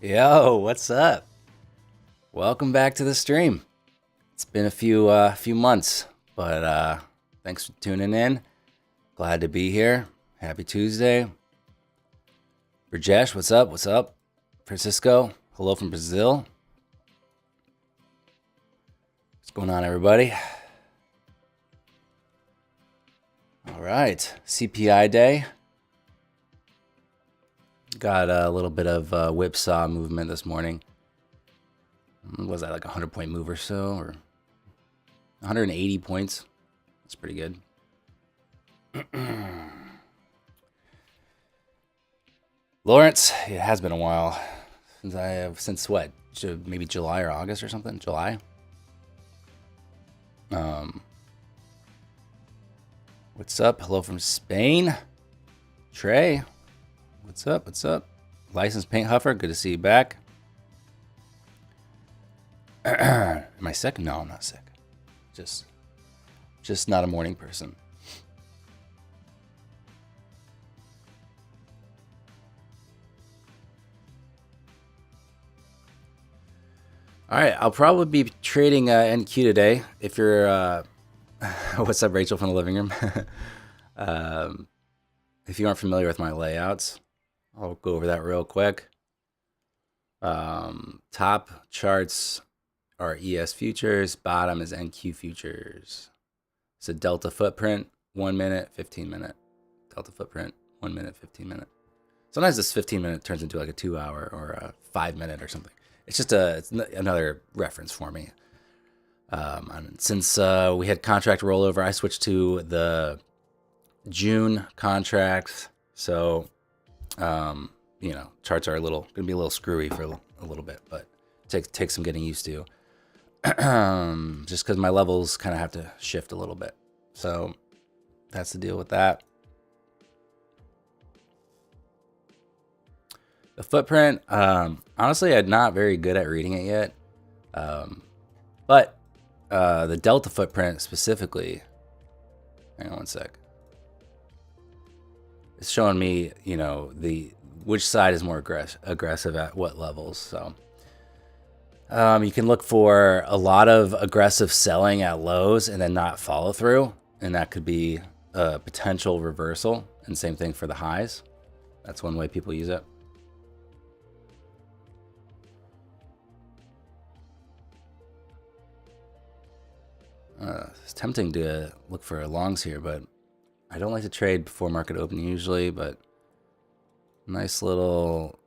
Yo, what's up? Welcome back to the stream. It's been a few months, but thanks for tuning in. Glad to be here. Happy Tuesday. Rajesh, what's up? What's up? Francisco, hello from Brazil. What's going on, everybody? All right, CPI day. Got a little bit of whipsaw movement this morning. Was that like a 100-point move or so, or 180 points? That's pretty good. Lawrence, it has been a while since what? Maybe July or August or something. July. What's up? Hello from Spain. Trey. What's up? What's up? Licensed Paint Huffer. Good to see you back. Am I sick? No, I'm not sick. Just not a morning person. All right, I'll probably be trading NQ today. If you're, what's up, Rachel from the living room? If you aren't familiar with my layouts, I'll go over that real quick. Top charts are ES futures, bottom is NQ futures. It's a delta footprint, 1 minute, 15 minute. Delta footprint, 1 minute, 15 minute. Sometimes this 15 minute turns into like a 2 hour or a 5 minute or something. It's just it's another reference for me. Since we had contract rollover, I switched to the June contracts. So, charts are gonna be a little screwy for a little bit, but takes some getting used to. Just because my levels kind of have to shift a little bit. So that's the deal with that. The footprint, honestly, I'm not very good at reading it yet. But the delta footprint specifically, hang on one sec. It's showing me, which side is more aggressive at what levels. So you can look for a lot of aggressive selling at lows and then not follow through, and that could be a potential reversal. And same thing for the highs. That's one way people use it. It's tempting to look for longs here, but I don't like to trade before market open usually, but nice little,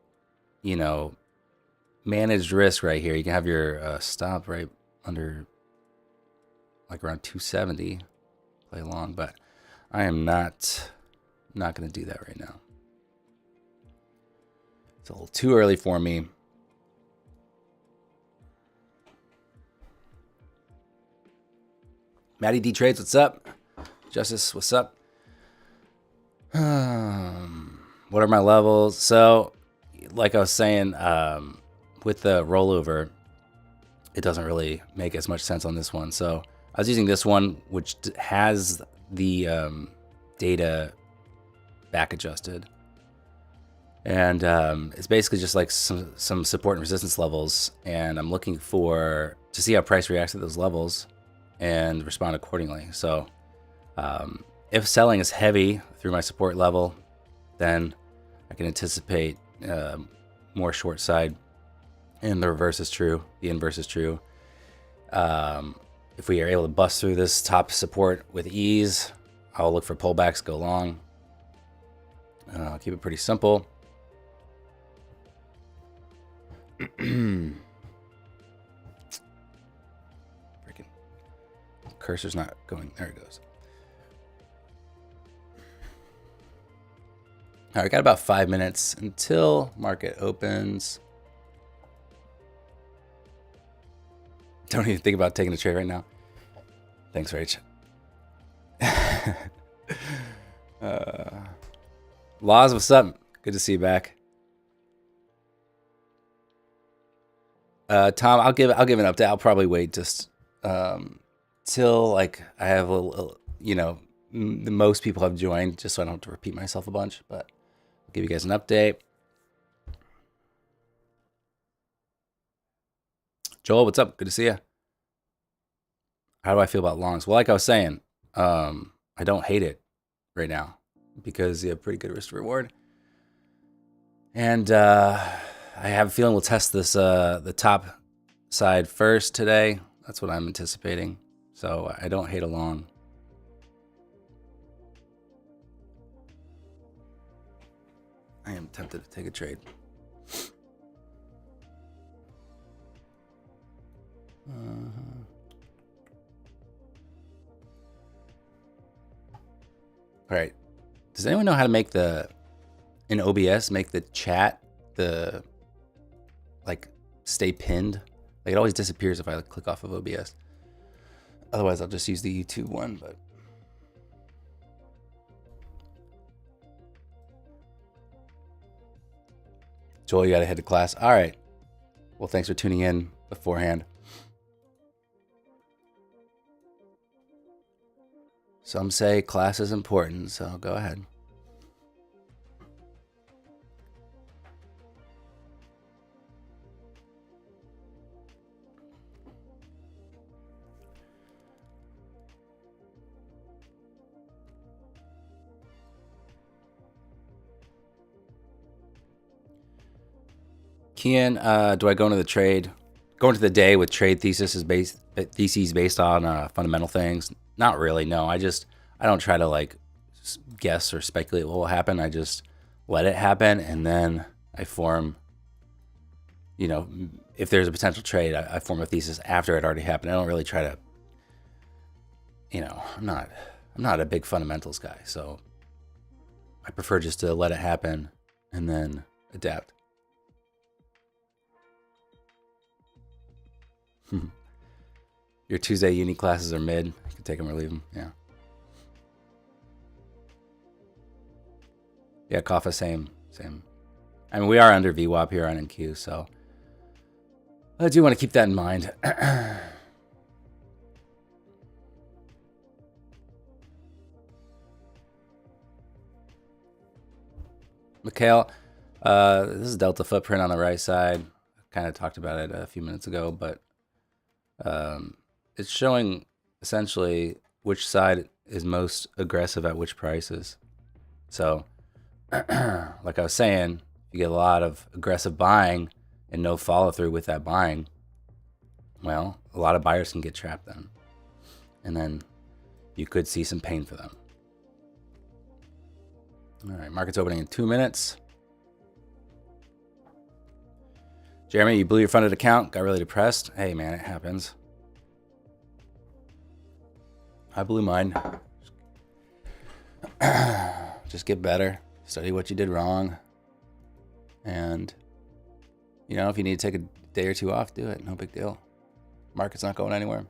managed risk right here. You can have your stop right under like around 270, play long, but I am not going to do that right now. It's a little too early for me. Matty D Trades, what's up? Justice, what's up? What are my levels? So, like I was saying, with the rollover, it doesn't really make as much sense on this one. So I was using this one, which has the data back adjusted. And it's basically just like some support and resistance levels. And I'm looking to see how price reacts to those levels and respond accordingly. So if selling is heavy through my support level, then I can anticipate more short side, and the reverse is true, the inverse is true. If we are able to bust through this top support with ease, I'll look for pullbacks, go long. I'll keep it pretty simple. Freaking cursor's not going. There it goes. All right, got about 5 minutes until market opens. Don't even think about taking a trade right now. Thanks, Rach. Laws, what's up? Good to see you back. Tom, I'll give an update. I'll probably wait just till like I have the most people have joined, just so I don't have to repeat myself a bunch. But I'll give you guys an update. Joel, what's up? Good to see you. How do I feel about longs? Well, like I was saying, I don't hate it right now because you have pretty good risk to reward. And I have a feeling we'll test this the top side first today. That's what I'm anticipating. So I don't hate a long. I am tempted to take a trade. All right. Does anyone know how to make in OBS, make the chat, stay pinned? Like, it always disappears if I click off of OBS. Otherwise, I'll just use the YouTube one, but. Joel, you got to head to class. All right. Well, thanks for tuning in beforehand. Some say class is important, so go ahead. Kian, do I go into the trade? Go into the day with trade theses based on fundamental things? Not really. No, I don't try to guess or speculate what will happen. I just let it happen, and then I form. If there's a potential trade, I form a thesis after it already happened. I don't really try to. I'm not a big fundamentals guy, so I prefer just to let it happen and then adapt. Your Tuesday uni classes are mid. You can take them or leave them. Yeah. Yeah, Kaffa, same. I mean, we are under VWAP here on NQ, so I do want to keep that in mind. Mikhail, this is Delta footprint on the right side. Kind of talked about it a few minutes ago, but it's showing essentially which side is most aggressive at which prices. So, like I was saying, you get a lot of aggressive buying and no follow through with that buying. Well, a lot of buyers can get trapped then. And then you could see some pain for them. All right, market's opening in 2 minutes. Jeremy, you blew your funded account, got really depressed. Hey, man, it happens. I blew mine. Just get better. Study what you did wrong. And, if you need to take a day or two off, do it. No big deal. Market's not going anywhere.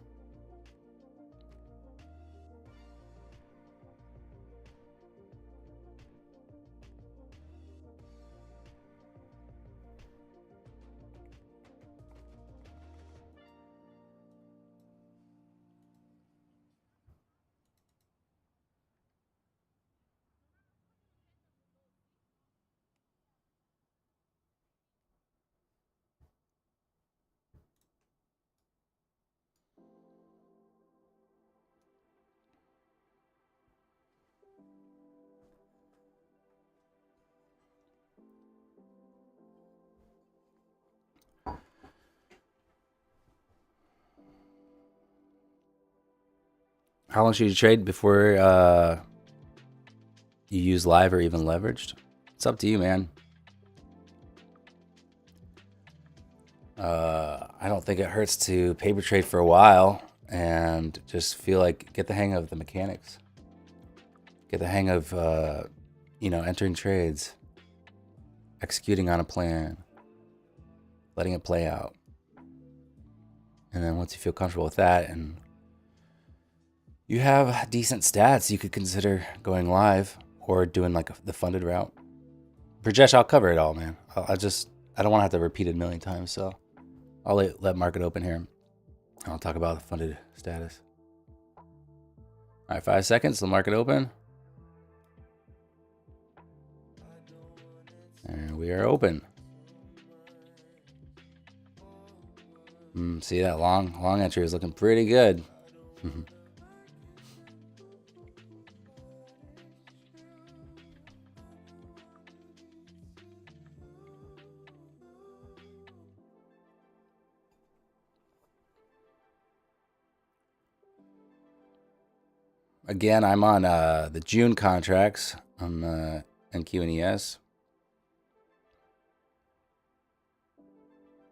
How long should you trade before you use live or even leveraged? It's up to you, man. I don't think it hurts to paper trade for a while and just feel like get the hang of the mechanics. Get the hang of, entering trades, executing on a plan, letting it play out. And then once you feel comfortable with that and you have decent stats, you could consider going live or doing the funded route. Brajesh, I'll cover it all, man. I don't want to have to repeat it a million times, so I'll let market open here. I'll talk about the funded status. All right, 5 seconds, the market open. And we are open. See that long entry is looking pretty good. Again, I'm on the June contracts on NQ and ES.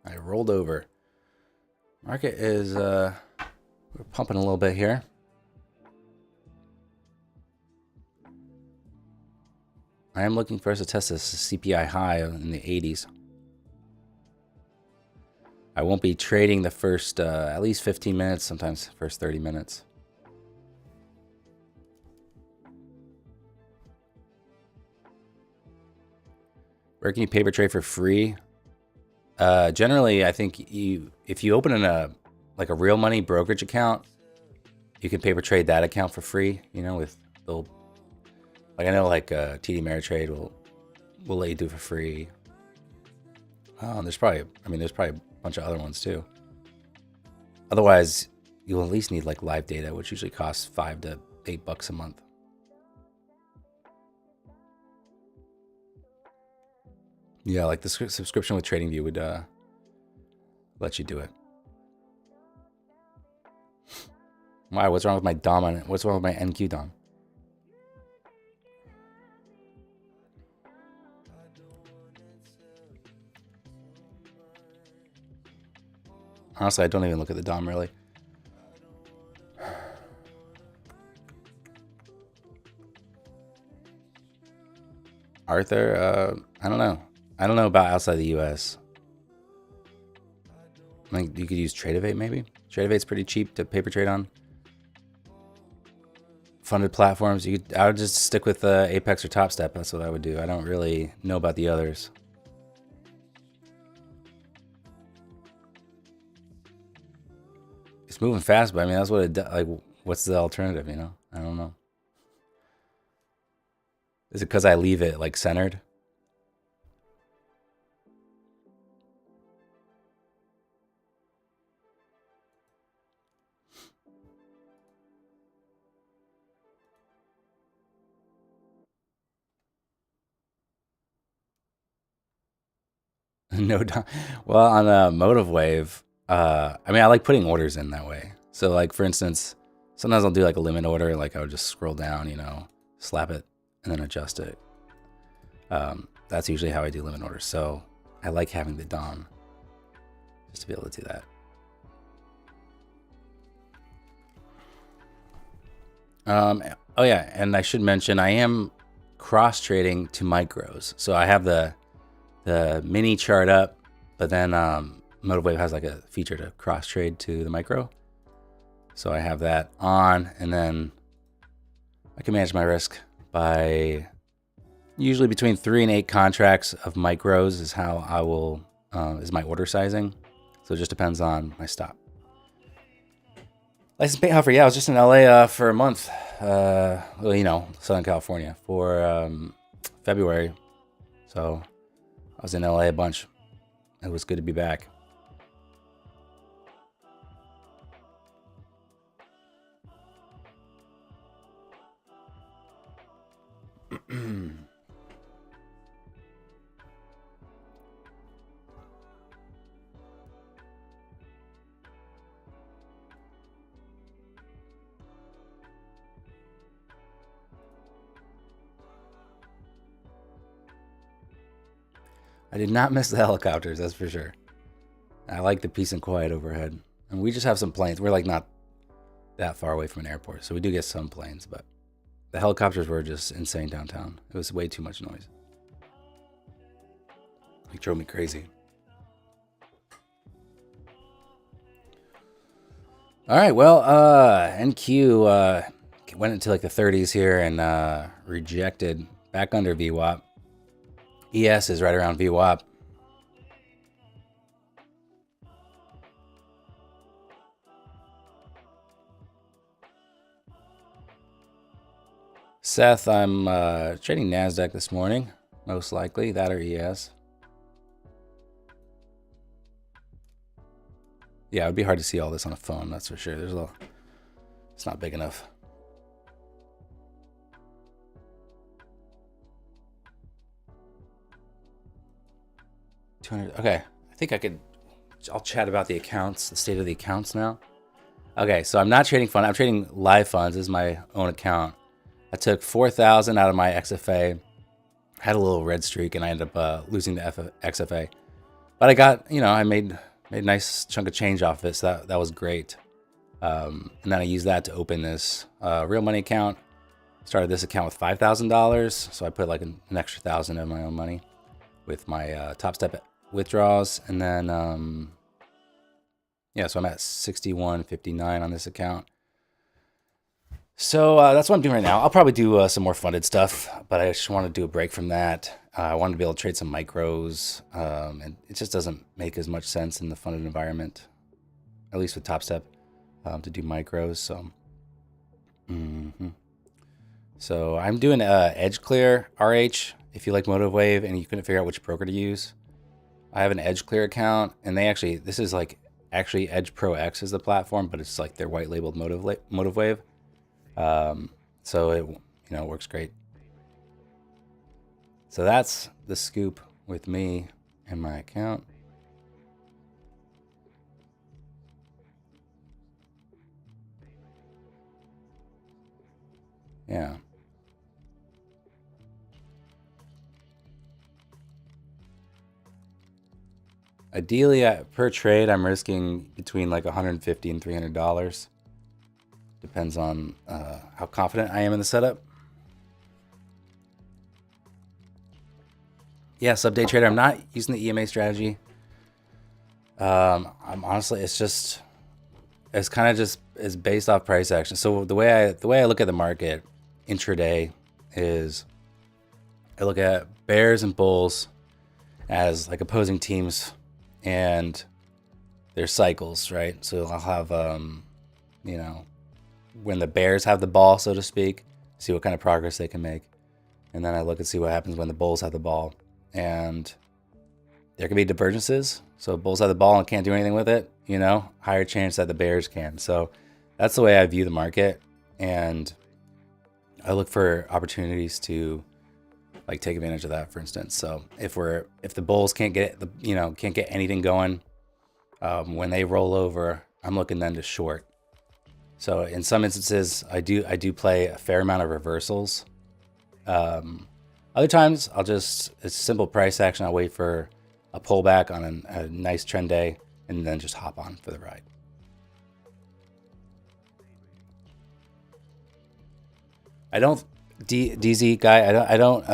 I rolled over. Market is we're pumping a little bit here. I am looking for us to test this CPI high in the 80s. I won't be trading the first at least 15 minutes, sometimes first 30 minutes. Where can you paper trade for free? Generally, I think if you open a real money brokerage account, you can paper trade that account for free. You know, with they'll like I know like TD Ameritrade will let you do it for free. There's probably a bunch of other ones too. Otherwise, you'll at least need like live data, which usually costs $5 to $8 a month. Yeah, like the subscription with TradingView would let you do it. Why? What's wrong with my DOM on it? What's wrong with my NQ DOM? Honestly, I don't even look at the DOM really. Arthur, I don't know. I don't know about outside the US. I think you could use Tradeovate maybe. Tradeovate's pretty cheap to paper trade on. Funded platforms, I would just stick with Apex or TopStep. That's what I would do. I don't really know about the others. It's moving fast, but I mean that's what it does. Like, what's the alternative? You know, I don't know. Is it because I leave it like centered? No, well, on a Motive Wave, I mean, I like putting orders in that way. So, like for instance, sometimes I'll do like a limit order. Like I would just scroll down, you know, slap it, and then adjust it. That's usually how I do limit orders. So I like having the DOM just to be able to do that. Oh yeah, and I should mention I am cross trading to micros. So I have the mini chart up, but then MotiveWave has like a feature to cross trade to the micro. So I have that on, and then I can manage my risk by usually between 3 and 8 contracts of micros is how I will is my order sizing. So it just depends on my stop. License paint huffer, yeah, I was just in LA for a month. Well, you know, Southern California for February. So I was in LA a bunch. It was good to be back. I did not miss the helicopters, that's for sure. I like the peace and quiet overhead. And we just have some planes. We're like not that far away from an airport, so we do get some planes, but the helicopters were just insane downtown. It was way too much noise. It drove me crazy. All right, well, NQ went into like the 30s here and rejected back under VWAP. ES is right around VWAP. Seth, I'm trading NASDAQ this morning, most likely, that or ES. Yeah, it would be hard to see all this on a phone, that's for sure. It's not big enough. Okay, I think I'll chat about the accounts, the state of the accounts now. Okay, so I'm not trading fund. I'm trading live funds. This is my own account. I took 4,000 out of my XFA. Had a little red streak, and I ended up losing the XFA. But I got, I made a nice chunk of change off of it, so that was great. And then I used that to open this real money account. Started this account with $5,000, so I put like an extra 1,000 of my own money with my Top Step withdrawals, and then yeah, so I'm at 61.59 on this account. So that's what I'm doing right now. I'll probably do some more funded stuff, but I just want to do a break from that. I wanted to be able to trade some micros, and it just doesn't make as much sense in the funded environment, at least with Top Step, to do micros. So, so I'm doing Edge Clear RH. If you like Motive Wave and you couldn't figure out which broker to use, I have an Edge Clear account, and this is like actually Edge Pro X is the platform, but it's like their white labeled Motive Wave. So it works great. So that's the scoop with me and my account. Yeah. Ideally, per trade, I'm risking between like $150 and $300. Depends on how confident I am in the setup. Yeah, sub-day trader. I'm not using the EMA strategy. I'm honestly, it's kind of just based off price action. So the way I look at the market intraday is I look at bears and bulls as like opposing teams and their cycles, right? So I'll have when the bears have the ball, so to speak, see what kind of progress they can make. And then I look and see what happens when the bulls have the ball. And there can be divergences. So bulls have the ball and can't do anything with it, higher chance that the bears can. So that's the way I view the market. And I look for opportunities to like take advantage of that, for instance. So if the bulls can't get anything going, when they roll over, I'm looking then to short. So in some instances, I do play a fair amount of reversals. Other times, it's simple price action. I'll wait for a pullback on a nice trend day and then just hop on for the ride. I don't DZ guy. I don't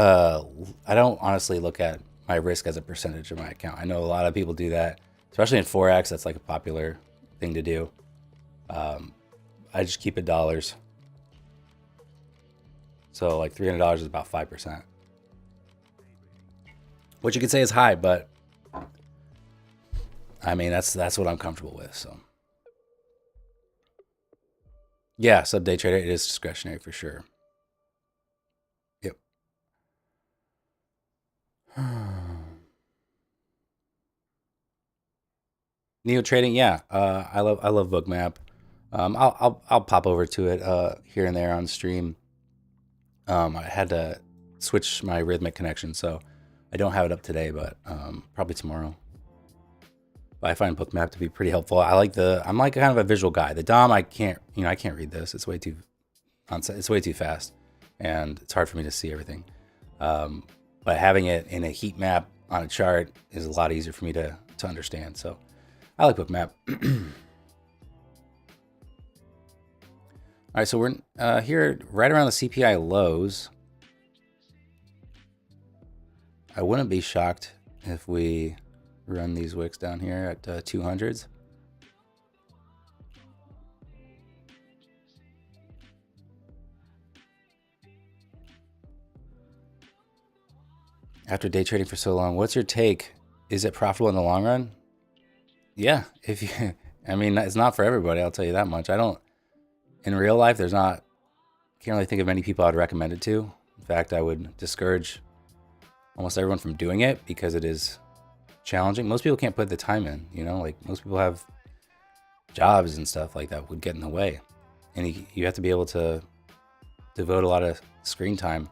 honestly look at my risk as a percentage of my account. I know a lot of people do that, especially in Forex. That's like a popular thing to do. I just keep it dollars. So like $300 is about 5%. Which you could say is high, but I mean that's what I'm comfortable with. So yeah, sub day trader, it is discretionary for sure. Yep. Neo trading, yeah. I love Bookmap. I'll pop over to it here and there on stream. I had to switch my Rhythmic connection, so I don't have it up today, but probably tomorrow. But I find Bookmap to be pretty helpful. I'm like kind of a visual guy. The DOM, I can't read this. It's way too fast, and it's hard for me to see everything. But having it in a heat map on a chart is a lot easier for me to understand. So I like Bookmap. All right, so we're here right around the CPI lows. I wouldn't be shocked if we run these wicks down here at 200s. After day trading for so long, what's your take? Is it profitable in the long run? Yeah, it's not for everybody, I'll tell you that much. In real life, can't really think of many people I'd recommend it to. In fact, I would discourage almost everyone from doing it because it is challenging. Most people can't put the time in, like most people have jobs and stuff like that would get in the way. And you have to be able to devote a lot of screen time.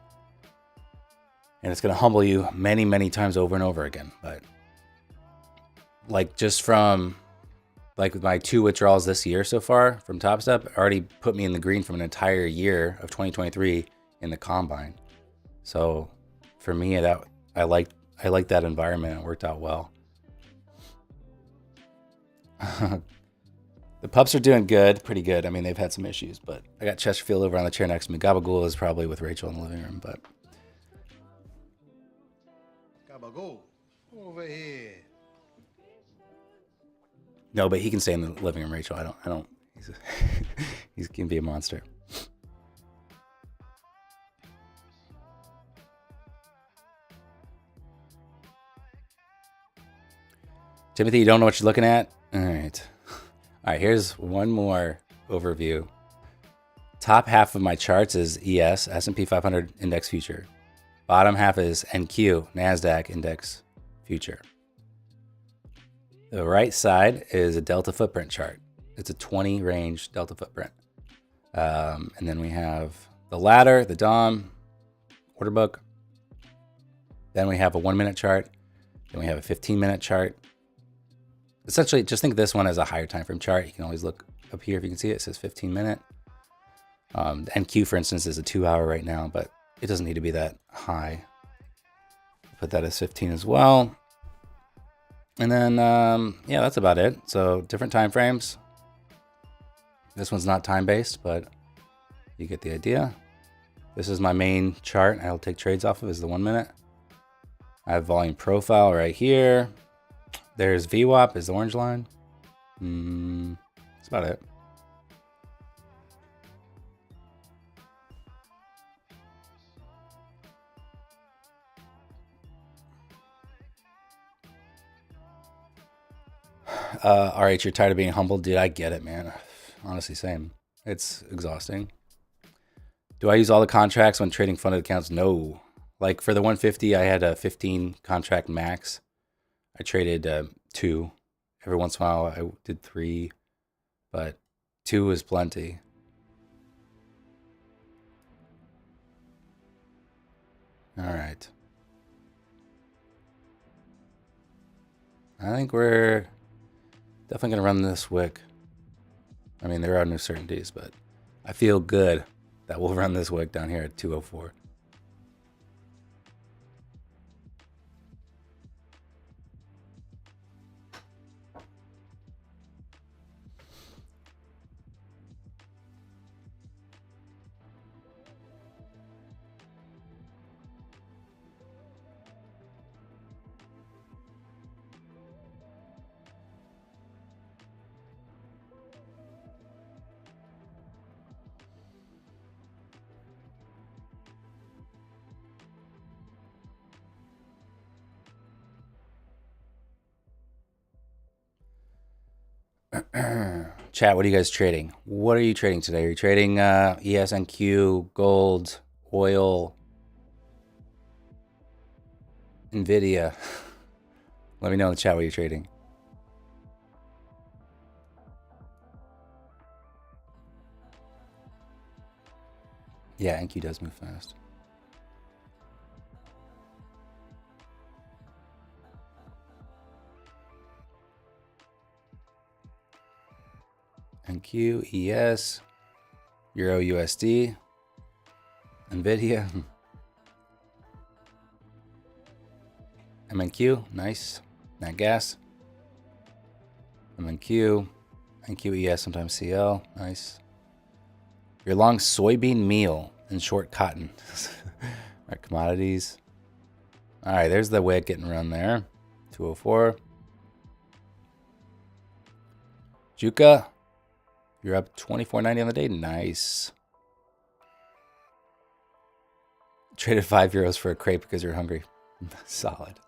And it's going to humble you many, many times over and over again. But like just from like my 2 withdrawals this year so far from Top Step already put me in the green from an entire year of 2023 in the combine. So for me, that I like that environment. It worked out well. The pups are doing good, pretty good. I mean, they've had some issues, but I got Chesterfield over on the chair next to me. Gabagool is probably with Rachel in the living room, but Gabagool, over here. No, but he can stay in the living room, Rachel. I don't. He can be a monster. Timothy, you don't know what you're looking at? All right. All right, here's one more overview. Top half of my charts is ES, S&P 500 Index Future. Bottom half is NQ, NASDAQ Index Future. The right side is a Delta footprint chart. It's a 20 range Delta footprint. And then we have the ladder, the DOM, order book. Then we have a 1 minute chart. Then we have a 15-minute chart. Essentially, just think of this one as a higher time frame chart. You can always look up here if you can see it. It says 15-minute. The NQ, for instance, is a 2 hour right now, but it doesn't need to be that high. Put that as 15 as well. And then, yeah, that's about it. So different time frames. This one's not time-based, but you get the idea. This is my main chart I'll take trades off of, is the 1 minute. I have volume profile right here. There's VWAP is the orange line. That's about it. All right, you're tired of being humbled, dude. I get it, man. Honestly, same. It's exhausting. Do I use all the contracts when trading funded accounts? No. Like for the 150, I had a 15 contract max. I traded 2. Every once in a while, I did 3, but 2 is plenty. All right. I think we're definitely going to run this wick. I mean, there are no certainties, but I feel good that we'll run this wick down here at 204. Chat, what are you guys trading? What are you trading today? Are you trading ESNQ, gold, oil, NVIDIA? Let me know in the chat what you're trading. Yeah, NQ does move fast. NQ, ES, Euro USD, NVIDIA, MNQ, nice. Nat gas, MNQ, NQ, ES, sometimes CL, nice. You're long soybean meal and short cotton. All right, commodities. All right, there's the wick getting run there. 204. Juca, you're up 24.90 on the day. Nice. Traded €5 for a crepe because you're hungry. Solid.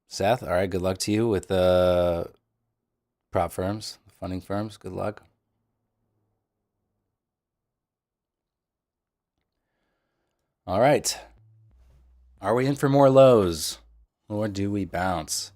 Seth, all right, good luck to you with the prop firms, funding firms. Good luck. All right. Are we in for more lows? Or do we bounce?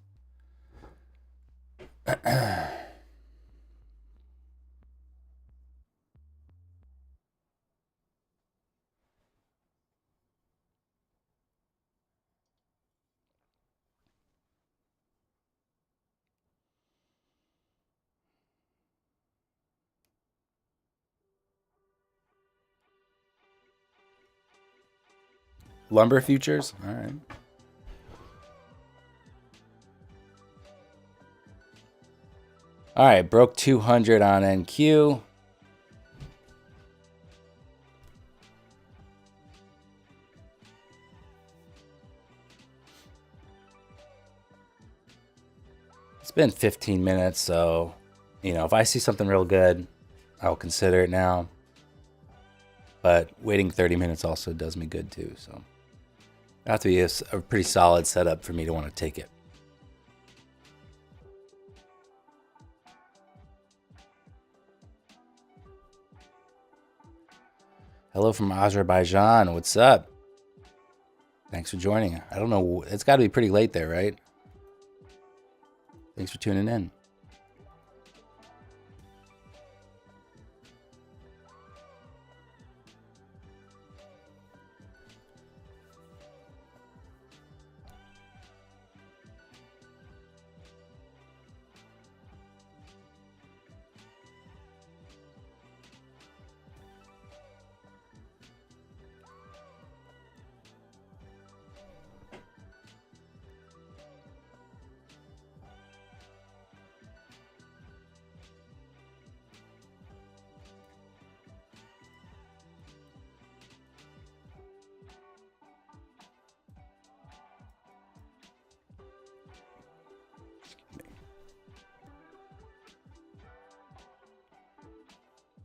Lumber futures? All right. All right, broke 200 on NQ. It's been 15 minutes, so, you know, if I see something real good, I'll consider it now. But waiting 30 minutes also does me good too, so it have to be a pretty solid setup for me to want to take it. Hello from Azerbaijan. What's up? Thanks for joining. I don't know. It's got to be pretty late there, right? Thanks for tuning in.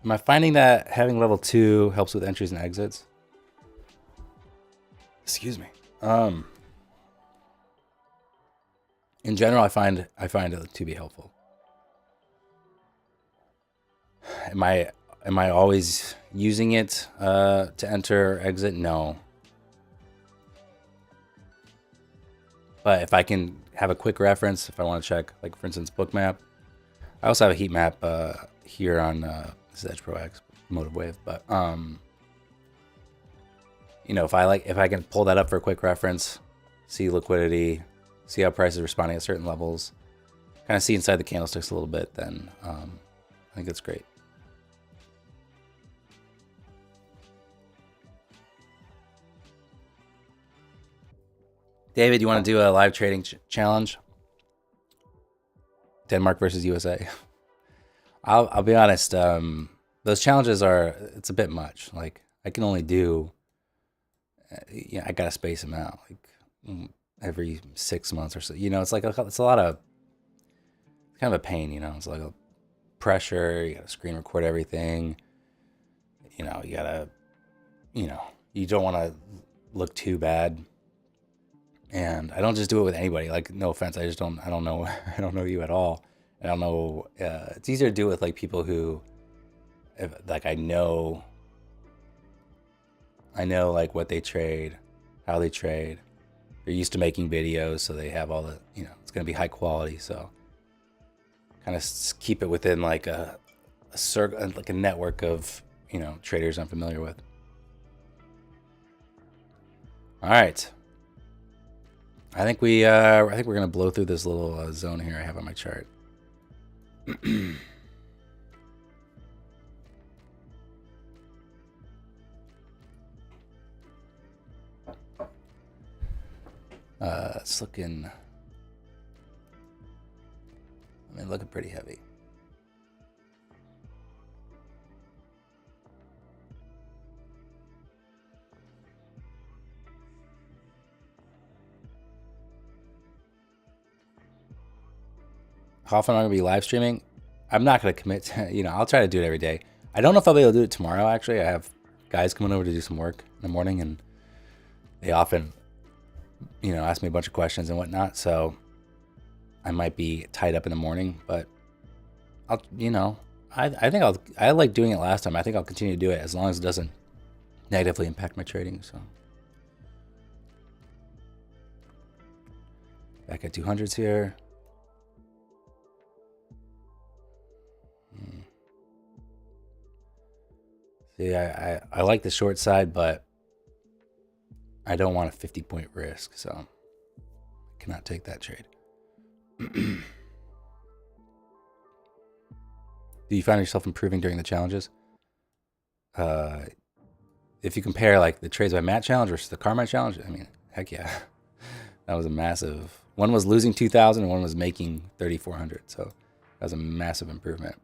Am I finding that having level 2 helps with entries and exits? Excuse me. In general, I find it to be helpful. Am I always using it to enter or exit? No. But if I can have a quick reference, if I want to check, like for instance, book map. I also have a heat map here on this is Edge Pro X Motive Wave, but you know, if I can pull that up for a quick reference, see liquidity, see how price is responding at certain levels, kind of see inside the candlesticks a little bit, then I think that's great. David, you want to do a live trading challenge? Denmark versus USA. I'll be honest. Those challenges it's a bit much. Like I can only do. Yeah, I gotta space them out like every 6 months or so. You know, it's a lot of kind of a pain. You know, it's like a pressure. You gotta screen record everything. You know, you don't want to look too bad. And I don't just do it with anybody. Like, no offense, I don't know, I don't know you at all. I don't know. It's easier to do it with like people who, like I know like what they trade, how they trade. They're used to making videos, so they have all the, you know, it's gonna be high quality. So, kind of keep it within like a circle, like a network of, you know, traders I'm familiar with. All right. I think we're gonna blow through this little zone here I have on my chart. It's looking pretty heavy. How often am I going to be live streaming? I'm not going to commit to, you know, I'll try to do it every day. I don't know if I'll be able to do it tomorrow, actually. I have guys coming over to do some work in the morning, and they often, you know, ask me a bunch of questions and whatnot. So I might be tied up in the morning, but I'll, you know, I think I like doing it last time. I think I'll continue to do it as long as it doesn't negatively impact my trading. So Back at 200s here. See, I like the short side, but I don't want a 50-point risk, so I cannot take that trade. Do you find yourself improving during the challenges? If you compare like the trades by Matt challenge versus the Carmine challenge, I mean, heck yeah, that was a massive. One was losing 2,000, and one was making 3,400. So that was a massive improvement.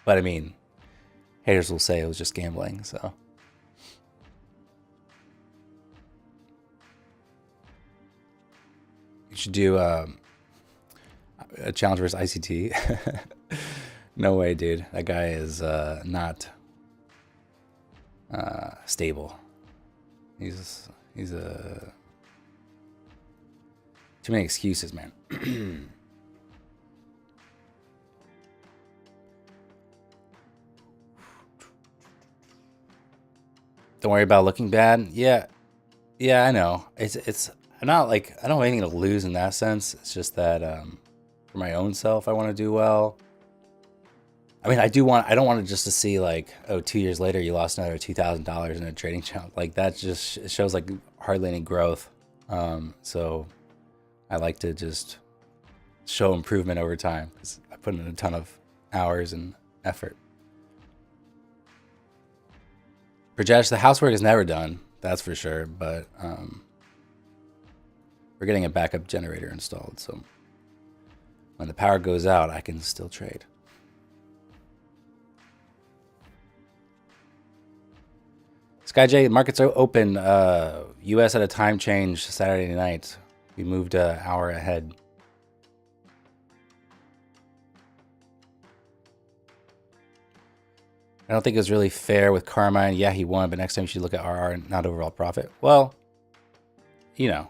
But I mean, haters will say it was just gambling. So you should do a challenge versus ICT. No way, dude. That guy is not stable. He's a too many excuses, man. Don't worry about looking bad. Yeah, I know. It's I'm not like I don't have anything to lose in that sense. It's just that for my own self, I want to do well. I mean, I don't want it just to see like, oh, 2 years later you lost another $2,000 in a trading challenge. Like that just shows like hardly any growth. So I like to just show improvement over time because I put in a ton of hours and effort. Prajesh, the housework is never done, that's for sure. But we're getting a backup generator installed, so when the power goes out, I can still trade. SkyJ, markets are open. U.S. at a time change Saturday night. We moved an hour ahead. I don't think it was really fair with Carmine. Yeah, he won, but next time you should look at RR and not overall profit. Well, you know,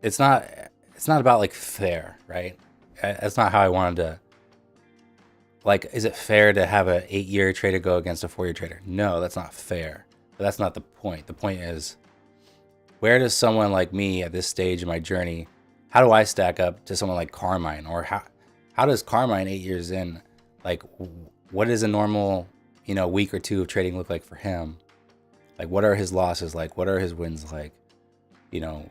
it's not about like fair, right? That's not how I wanted to. Like, is it fair to have an 8-year trader go against a 4-year trader? No, that's not fair. But that's not the point. The point is, where does someone like me at this stage in my journey, how do I stack up to someone like Carmine? Or how does Carmine 8 years in, like, what does a normal, week or two of trading look like for him? Like, what are his losses like? What are his wins like? I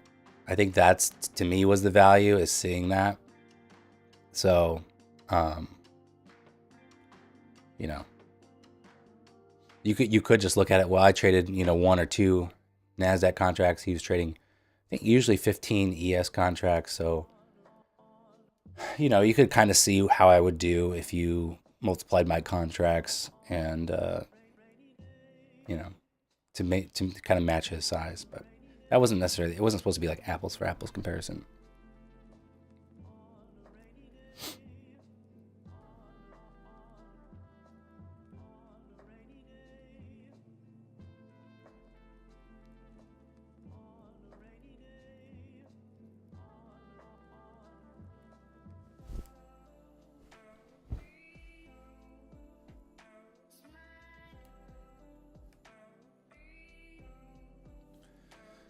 think that's, to me, was the value, is seeing that. So, you could just look at it. Well, I traded, 1 or 2 NASDAQ contracts. He was trading, I think, usually 15 ES contracts. So, you could kind of see how I would do if you multiplied my contracts and, to kind of match his size. But that wasn't necessarily, it wasn't supposed to be like apples for apples comparison.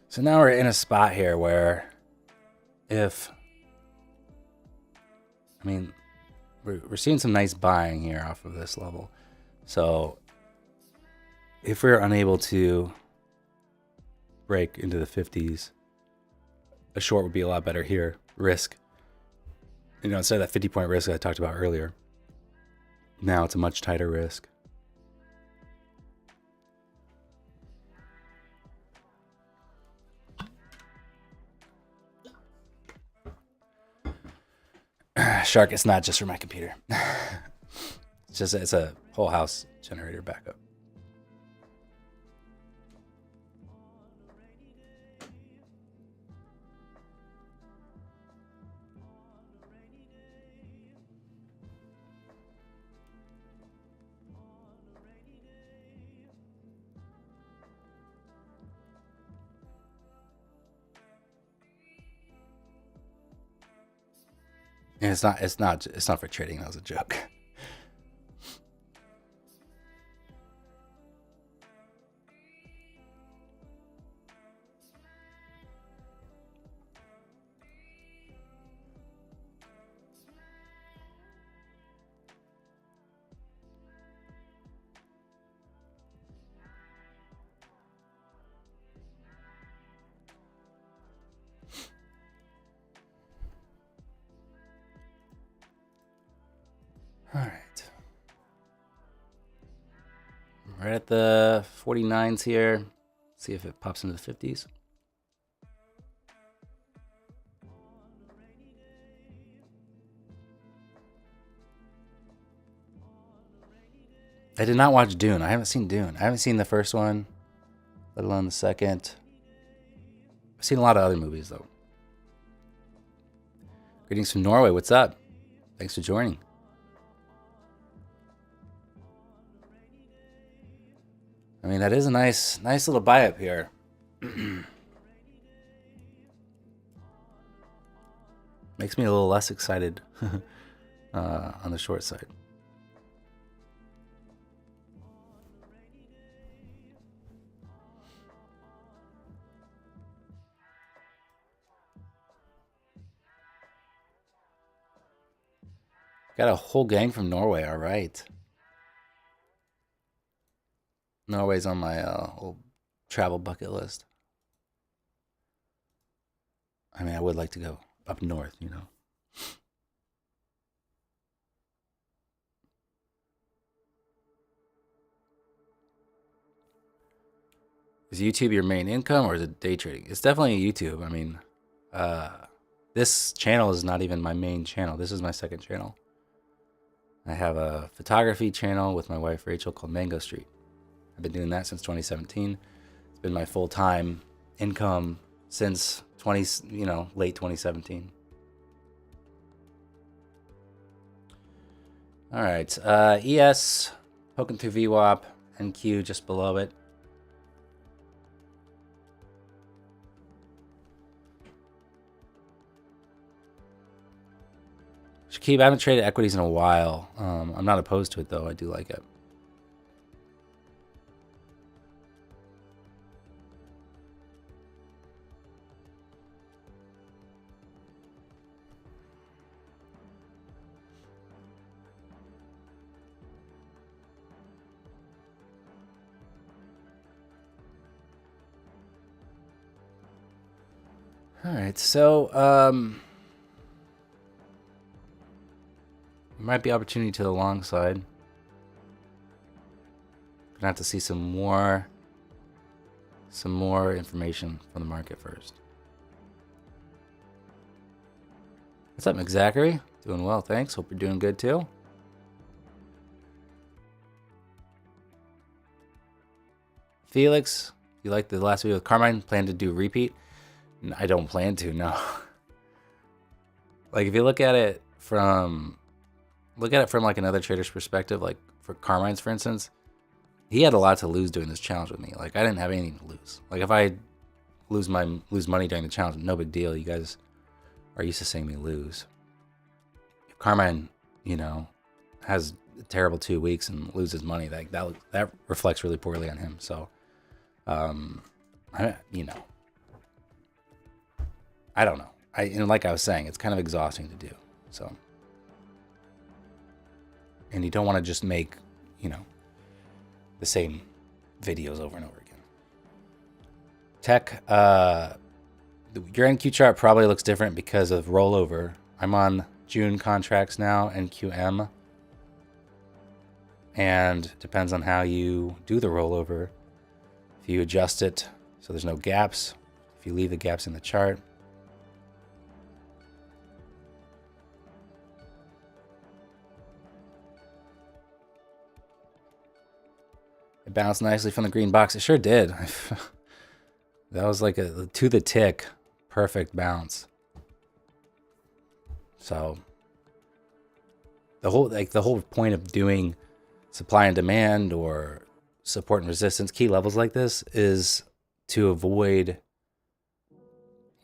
So now we're in a spot here where we're seeing some nice buying here off of this level. So if we're unable to break into the 50s, a short would be a lot better here. Risk, instead of that 50-point risk I talked about earlier, now it's a much tighter risk. Shark, it's not just for my computer. It's a whole house generator backup. And it's not for trading. That was a joke. All right. Right at the 49s here. See if it pops into the 50s. I did not watch Dune. I haven't seen Dune. I haven't seen the first one, let alone the second. I've seen a lot of other movies, though. Greetings from Norway. What's up? Thanks for joining. I mean, that is a nice little buy up here. Makes me a little less excited on the short side. Got a whole gang from Norway. All right. Norway's on my old travel bucket list. I mean, I would like to go up north, you know. Is YouTube your main income or is it day trading? It's definitely YouTube. I mean, this channel is not even my main channel. This is my second channel. I have a photography channel with my wife Rachel called Mango Street. I've been doing that since 2017. It's been my full-time income since late 2017. All right, ES poking through VWAP, NQ just below it. Shakib, I haven't traded equities in a while. I'm not opposed to it though. I do like it. All right, so might be opportunity to the long side. Gonna have to see some more information from the market first. What's up, McZachary? Doing well, thanks. Hope you're doing good too. Felix, you liked the last video with Carmine? Plan to do repeat? I don't plan to, no. Like if you look at it from like another trader's perspective, like for Carmine's, for instance, he had a lot to lose doing this challenge with me. Like I didn't have anything to lose. Like if I lose money during the challenge, no big deal. You guys are used to seeing me lose. If Carmine, has a terrible 2 weeks and loses money, that reflects really poorly on him. So, I don't know. Like I was saying, it's kind of exhausting to do. So, and you don't want to just make, the same videos over and over again. Tech, your NQ chart probably looks different because of rollover. I'm on June contracts now, NQM. And depends on how you do the rollover. If you adjust it so there's no gaps, if you leave the gaps in the chart, it bounced nicely from the green box. It sure did. That was like a to the tick, perfect bounce. So the whole point of doing supply and demand or support and resistance key levels like this is to avoid.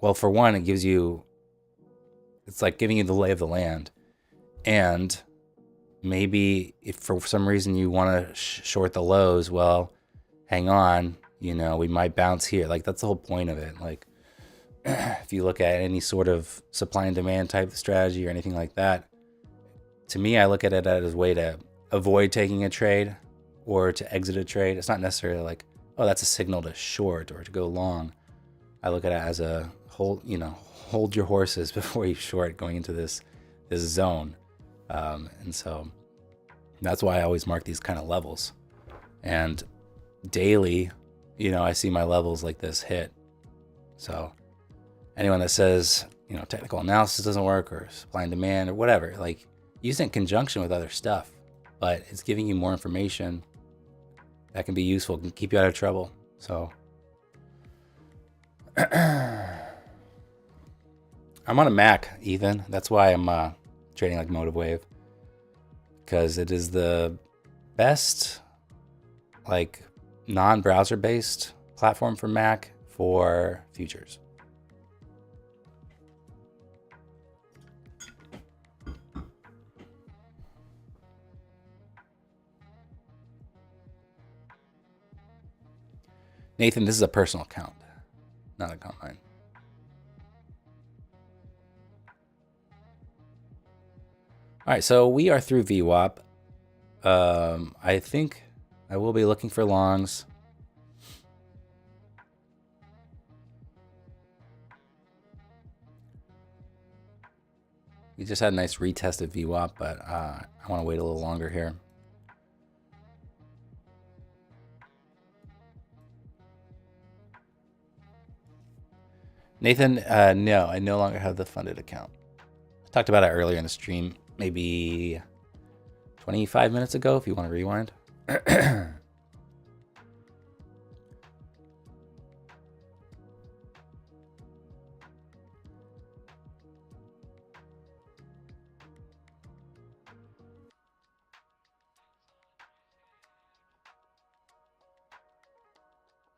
Well, for one, it's like giving you the lay of the land, and maybe if for some reason you want to short the lows, well, hang on, we might bounce here. Like that's the whole point of it. Like if you look at any sort of supply and demand type of strategy or anything like that, to me, I look at it as a way to avoid taking a trade or to exit a trade. It's not necessarily like, oh, that's a signal to short or to go long. I look at it as a hold your horses before you short going into this zone. And so That's why I always mark these kind of levels. And daily, you know, I see my levels like this hit. So anyone that says, you know, technical analysis doesn't work or supply and demand or whatever, like, use it in conjunction with other stuff, but it's giving you more information that can be useful, can keep you out of trouble. So I'm on a Mac, Ethan. That's why I'm trading like Motive Wave, because it is the best like non-browser based platform for Mac for futures. Nathan, this is a personal account, not a account mine. All right, so we are through VWAP. I think I will be looking for longs. We just had a nice retest of VWAP, but I want to wait a little longer here. Nathan, no, I no longer have the funded account. I talked about it earlier in the stream, maybe 25 minutes ago, if you want to rewind.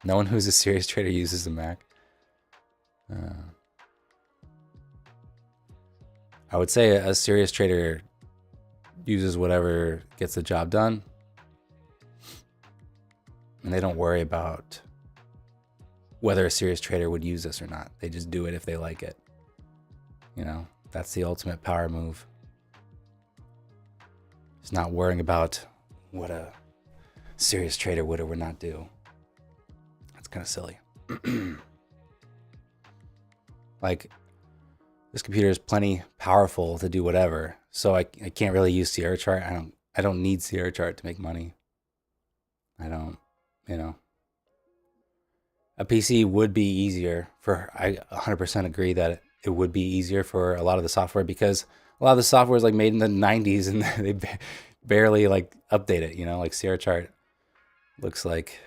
No one who's a serious trader uses a Mac. I would say a serious trader uses whatever gets the job done, and they don't worry about whether a serious trader would use this or not. They just do it if they like it. You know, that's the ultimate power move. It's not worrying about what a serious trader would or would not do. That's kind of silly. Like, this computer is plenty powerful to do whatever, so I can't really use Sierra Chart. I don't need Sierra Chart to make money. I don't, you know. A PC would be easier for, I 100% agree that it would be easier for a lot of the software, because a lot of the software is like made in the 90s and they barely like update it, you know, like Sierra Chart looks like,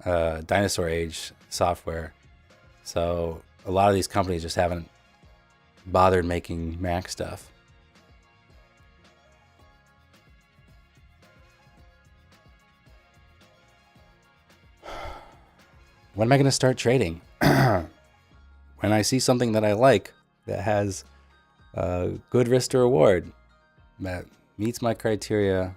dinosaur age software. So a lot of these companies just haven't bothered making Mac stuff. When am I going to start trading? When I see something that I like that has a good risk to reward, that meets my criteria.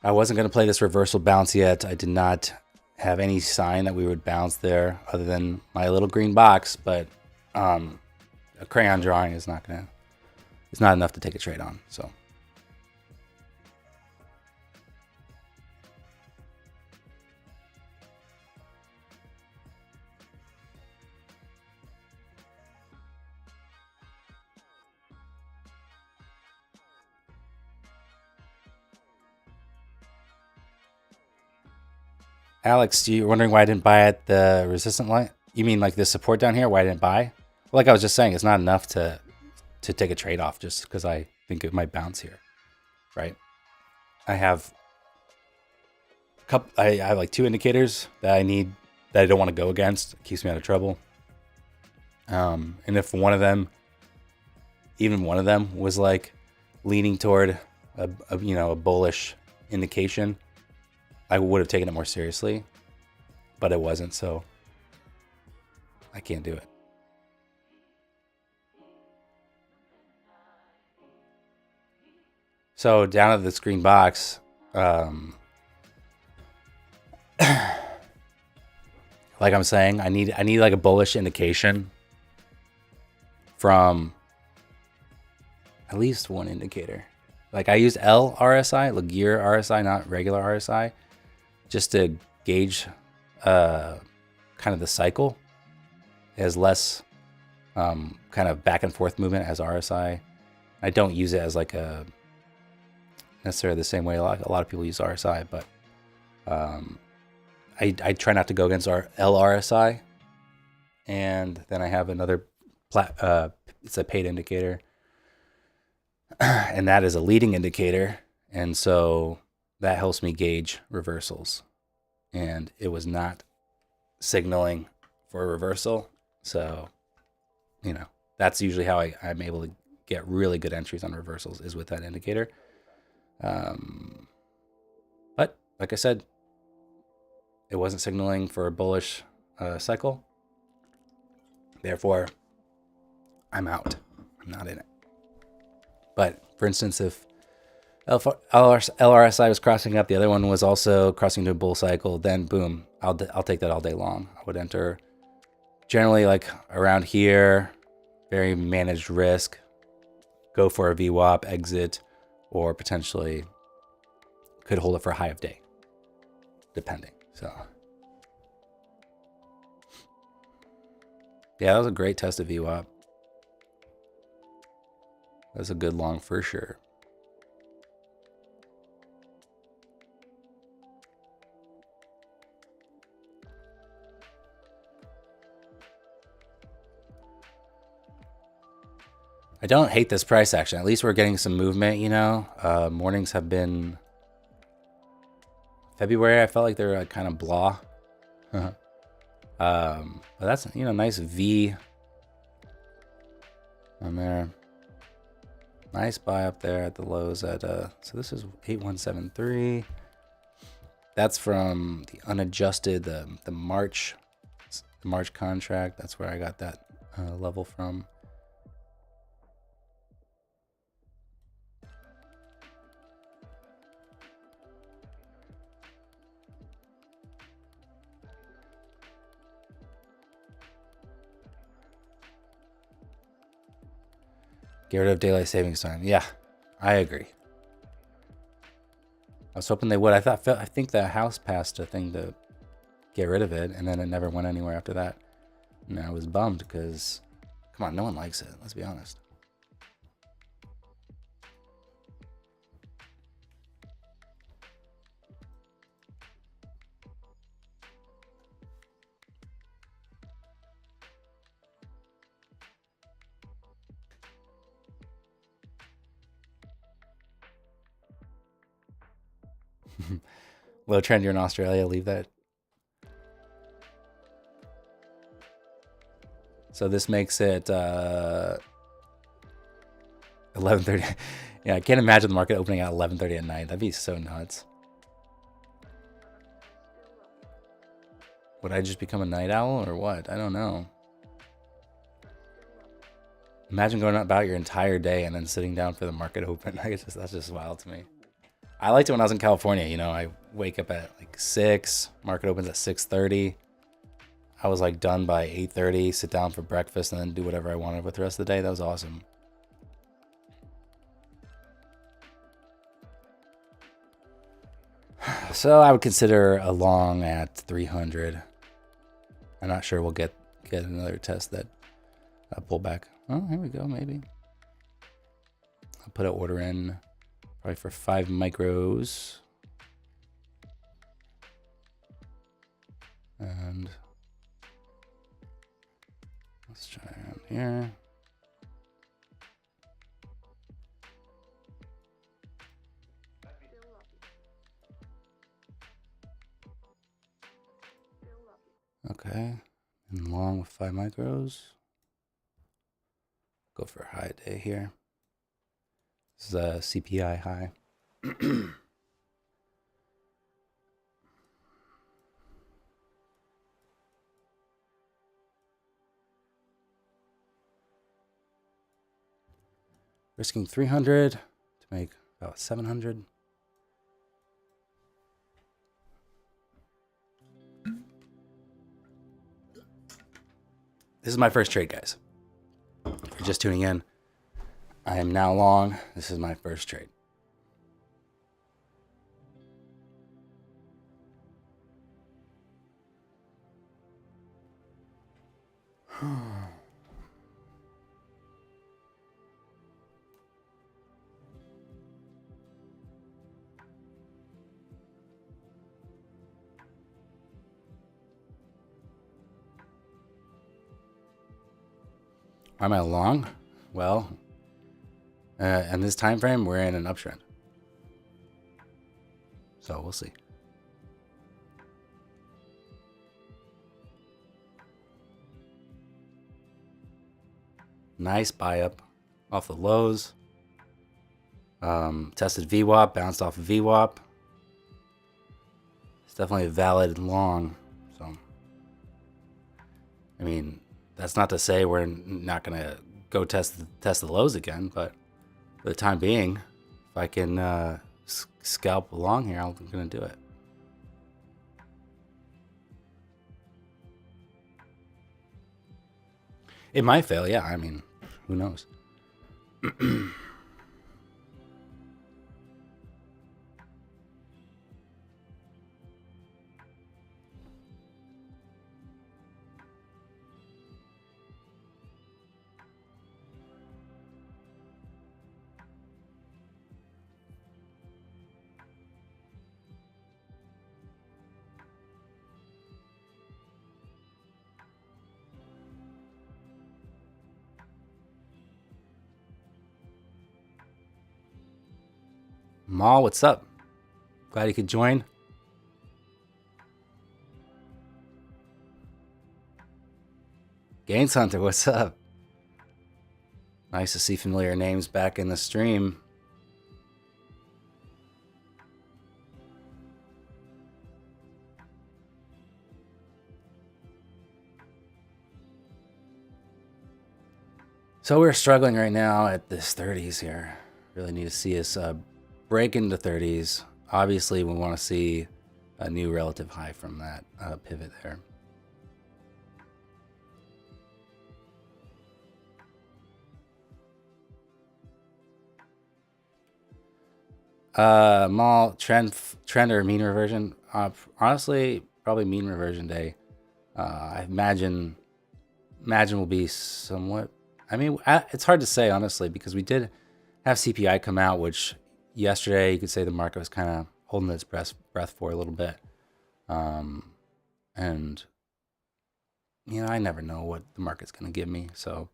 I wasn't going to play this reversal bounce yet. I did not have any sign that we would bounce there other than my little green box, but a crayon drawing is not enough to take a trade on. So Alex, you're wondering why I didn't buy at the resistant line? You mean like the support down here, why I didn't buy? Like I was just saying, it's not enough to take a trade off just because I think it might bounce here, right? I have like two indicators that I need, that I don't want to go against. It keeps me out of trouble. And if even one of them was like leaning toward a bullish indication, I would have taken it more seriously, but it wasn't, so I can't do it. So down at this green box, like I'm saying, I need like a bullish indication from at least one indicator. Like I used LRSI, Laguerre RSI, not regular RSI, just to gauge kind of the cycle. It has less kind of back and forth movement as RSI. I don't use it as like a necessarily the same way a lot of people use RSI, but I try not to go against our LRSI. And then I have another it's a paid indicator, and that is a leading indicator, and so that helps me gauge reversals, and it was not signaling for a reversal. So, that's usually how I'm able to get really good entries on reversals, is with that indicator. But like I said, it wasn't signaling for a bullish cycle. Therefore, I'm out. I'm not in it. But for instance, if LRSI was crossing up, the other one was also crossing to a bull cycle, then boom, I'll take that all day long. I would enter generally like around here, very managed risk, go for a VWAP, exit, or potentially could hold it for a high of day, depending. So yeah, that was a great test of VWAP. That's a good long for sure. I don't hate this price action. At least we're getting some movement, Mornings have been... February, I felt like they were kind of blah. But that's, nice V on there. Nice buy up there at the lows at, so this is 8173. That's from the unadjusted, the March contract. That's where I got that level from. Get rid of daylight savings time. Yeah, I agree. I was hoping they would. I think the House passed a thing to get rid of it, and then it never went anywhere after that. And I was bummed because, come on, no one likes it. Let's be honest. Low trend, you're in Australia. Leave that. So this makes it 11:30. Yeah, I can't imagine the market opening at 11:30 at night. That'd be so nuts. Would I just become a night owl or what? I don't know. Imagine going about your entire day and then sitting down for the market open. That's just wild to me. I liked it when I was in California. I wake up at like 6, market opens at 6:30. I was like done by 8:30, sit down for breakfast, and then do whatever I wanted with the rest of the day. That was awesome. So I would consider a long at 300. I'm not sure we'll get another test that pull back. Oh, here we go, maybe. I'll put an order in probably for 5 micros. And let's try around here. Okay, and long with 5 micros. Go for a high day here. This is a CPI high. Risking 300 to make about 700. This is my first trade, guys. If you're just tuning in, I am now long. This is my first trade. Why am I long? Well, in this time frame, we're in an uptrend. So we'll see. Nice buy up off the lows. Tested VWAP, bounced off of VWAP. It's definitely a valid long. So, I mean, that's not to say we're not going to go test the lows again, but for the time being, if I can scalp along here, I'm going to do it. It might fail, yeah. I mean, who knows? Maul, what's up? Glad you could join. Gains Hunter, what's up? Nice to see familiar names back in the stream. So we're struggling right now at this 30s here. Really need to see us break into 30s. Obviously, we want to see a new relative high from that pivot there. Mall trend or mean reversion. Honestly, probably mean reversion day. I imagine will be somewhat. I mean, it's hard to say honestly because we did have CPI come out, which yesterday you could say the market was kind of holding its breath for a little bit. And you know, I never know what the market's going to give me, so.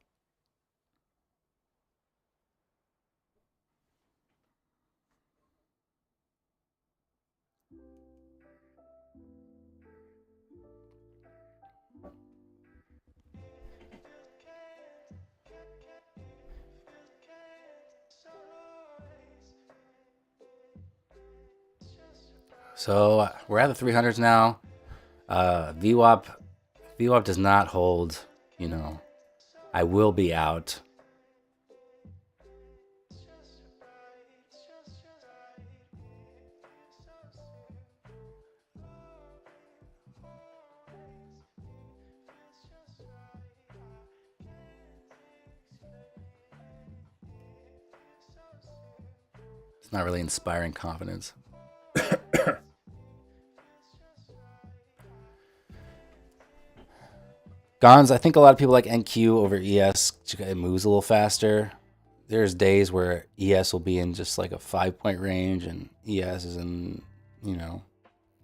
So we're at the 300s now. VWAP does not hold. You know, I will be out. It's not really inspiring confidence. Gons, I think a lot of people like NQ over ES. It moves a little faster. There's days where ES will be in just like a 5-point range and ES is in,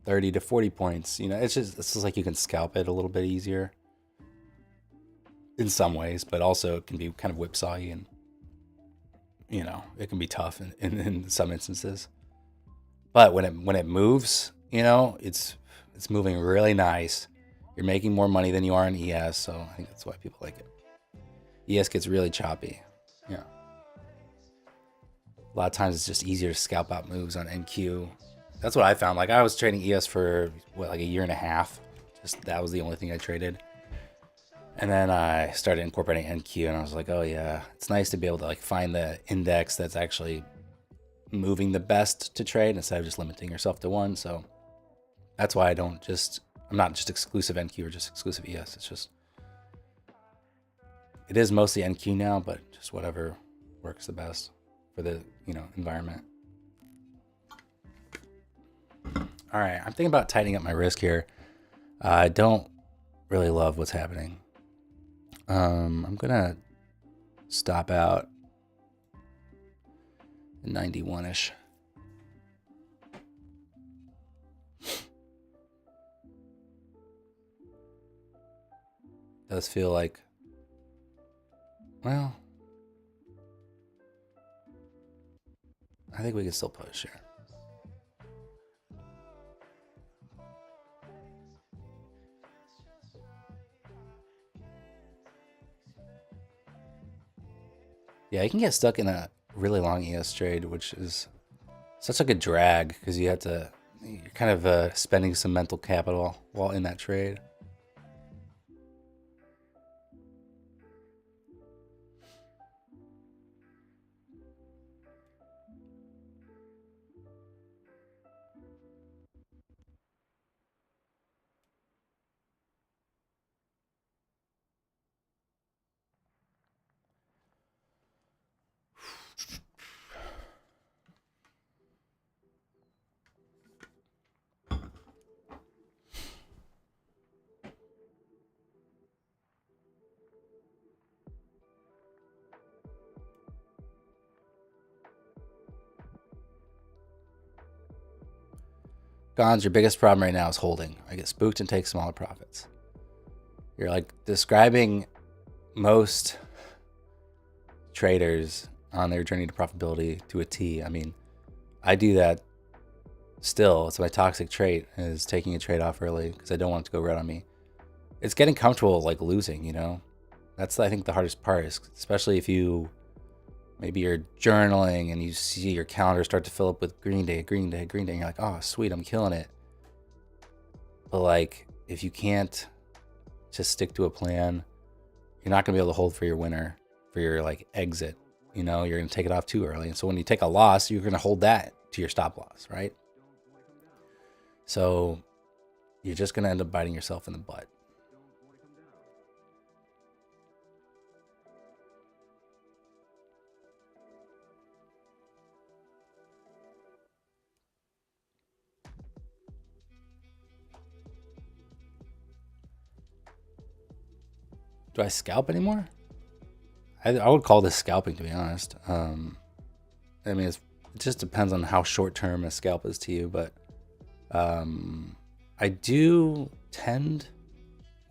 30 to 40 points. It's just like you can scalp it a little bit easier in some ways, but also it can be kind of whipsawy and, it can be tough in some instances. But when it moves, it's moving really nice. You're making more money than you are in ES, so I think that's why people like it. ES gets really choppy. Yeah. A lot of times it's just easier to scalp out moves on NQ. That's what I found. Like I was trading ES for like a year and a half. Just that was the only thing I traded. And then I started incorporating NQ and I was like, oh yeah, it's nice to be able to like find the index that's actually moving the best to trade instead of just limiting yourself to one. So that's why I'm not just exclusive NQ or just exclusive ES. It is mostly NQ now, but just whatever works the best for the, environment. All right, I'm thinking about tightening up my risk here. I don't really love what's happening. I'm gonna stop out at 91-ish. Does feel like Well, I think we can still push here. Yeah, you can get stuck in a really long ES trade, which is such like a drag because you're kind of spending some mental capital while in that trade. Gons, your biggest problem right now is holding. I get spooked and take smaller profits. You're like describing most traders on their journey to profitability to a T. I mean, I do that still. It's my toxic trait is taking a trade off early because I don't want it to go red on me. It's getting comfortable like losing, you know? That's I think the hardest part is especially if maybe you're journaling and you see your calendar start to fill up with green day, green day, green day, and you're like, oh sweet, I'm killing it. But like if you can't just stick to a plan, you're not gonna be able to hold for your winner, for your like exit. You know, you're gonna take it off too early. And so when you take a loss, you're gonna hold that to your stop loss, right? So you're just gonna end up biting yourself in the butt. Do I scalp anymore? I would call this scalping, to be honest. I mean, it just depends on how short term a scalp is to you, but I do tend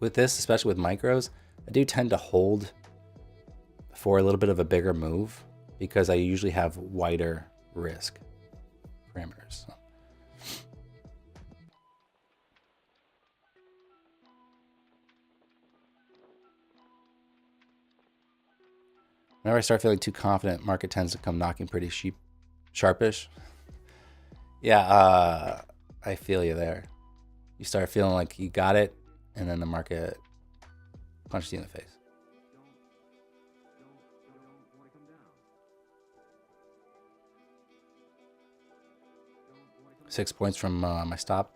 with this, especially with micros, I do tend to hold for a little bit of a bigger move because I usually have wider risk parameters. So. Whenever I start feeling too confident, market tends to come knocking pretty sharpish. Yeah, I feel you there. You start feeling like you got it, and then the market punches you in the face. Six points from my stop.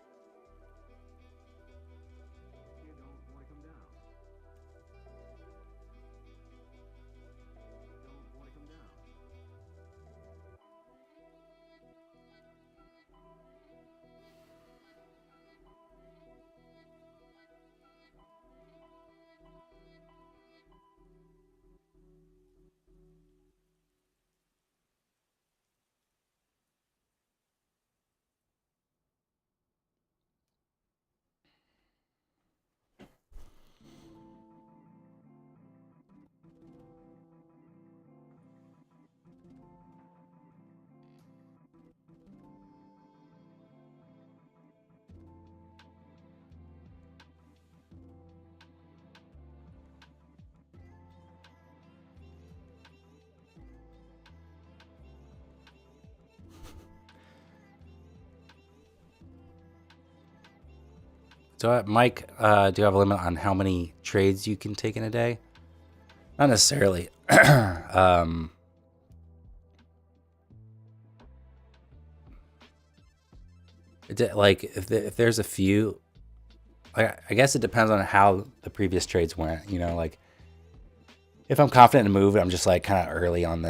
So, Mike, do you have a limit on how many trades you can take in a day? Not necessarily. Like if there's a few, I guess it depends on how the previous trades went. You know, like if I'm confident in a move, I'm just like kind of early on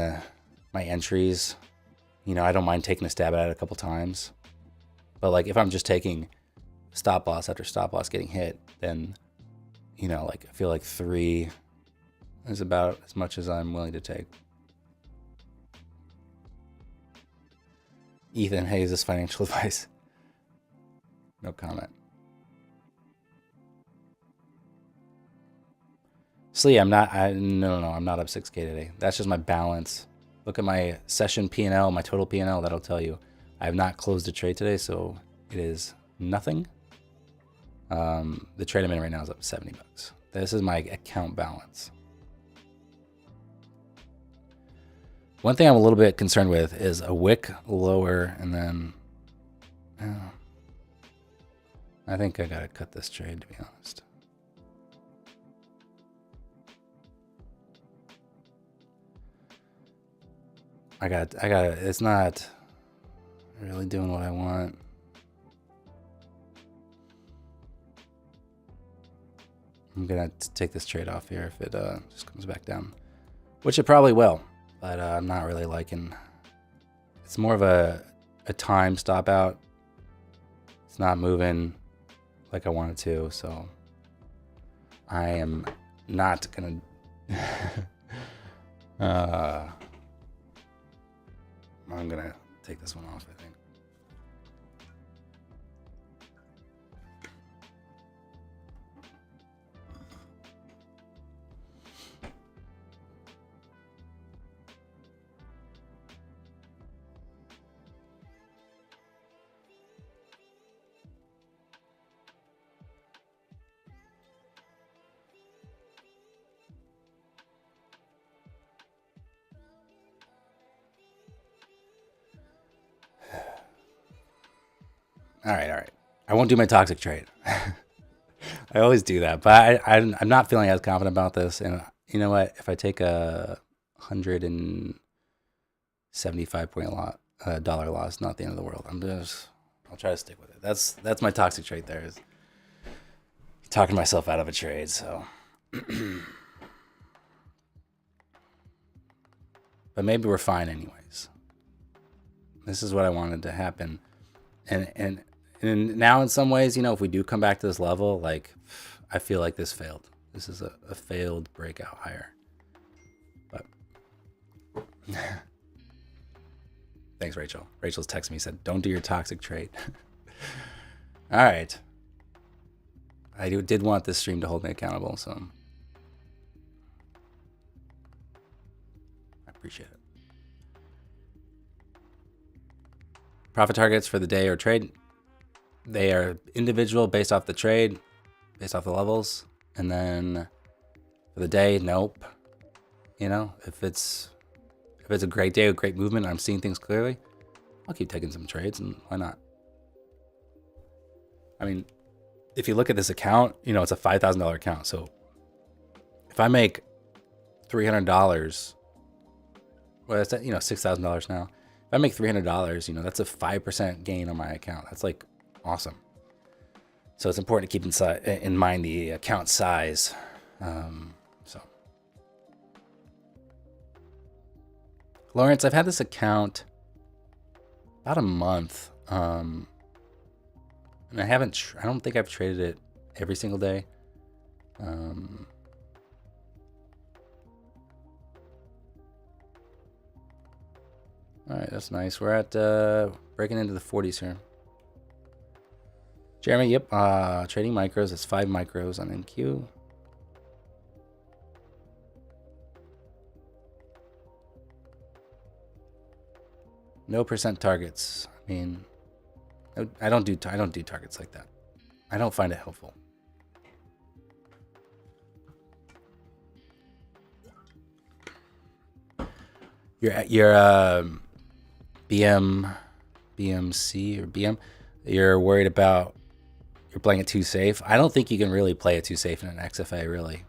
my entries. You know, I don't mind taking a stab at it a couple times. But like if I'm just taking stop loss after stop loss getting hit, then you know, like I feel like 3 is about as much as I'm willing to take. Ethan, hey, is this financial advice? No comment. Slee, I'm not. No. I'm not up 6K today. That's just my balance. Look at my session P&L, my total P&L. That'll tell you. I have not closed a trade today, so it is nothing. The trade I'm in right now is up $70. This is my account balance. One thing I'm a little bit concerned with is a wick lower, and then I think I gotta cut this trade, to be honest. I got it's not really doing what I want. I'm gonna take this trade off here if it just comes back down, which it probably will, but I'm not really liking. It's more of a time stop out. It's not moving like I want it to, so I am not gonna I'm gonna take this one off, I think. All right. I won't do my toxic trade. I always do that, but I'm not feeling as confident about this. And you know what? If I take a $175 dollar loss, not the end of the world. I'll try to stick with it. That's my toxic trade. There is talking myself out of a trade. So, but maybe we're fine anyways. This is what I wanted to happen, and now in some ways, if we do come back to this level, like I feel like this failed. This is a failed breakout higher. But thanks, Rachel. Rachel's texted me, said, "Don't do your toxic trade." All right. I did want this stream to hold me accountable, so I appreciate it. Profit targets for the day or trade. They are individual based off the trade, based off the levels. And then for the day, nope. If it's a great day, a great movement, and I'm seeing things clearly, I'll keep taking some trades, and why not? I mean, if you look at this account, it's a $5,000 account. So if I make $300, well, that's $6,000 now. If I make $300, that's a 5% gain on my account. That's like awesome. So it's important to keep in mind the account size. So Lawrence, I've had this account about a month, and I don't think I've traded it every single day. All right, that's nice. We're at breaking into the 40s here. Jeremy, yep. Trading micros. It's 5 micros on NQ. No percent targets. I mean, I don't do targets like that. I don't find it helpful. Your BMC or BM, you're worried about you're playing it too safe. I don't think you can really play it too safe in an XFA, really.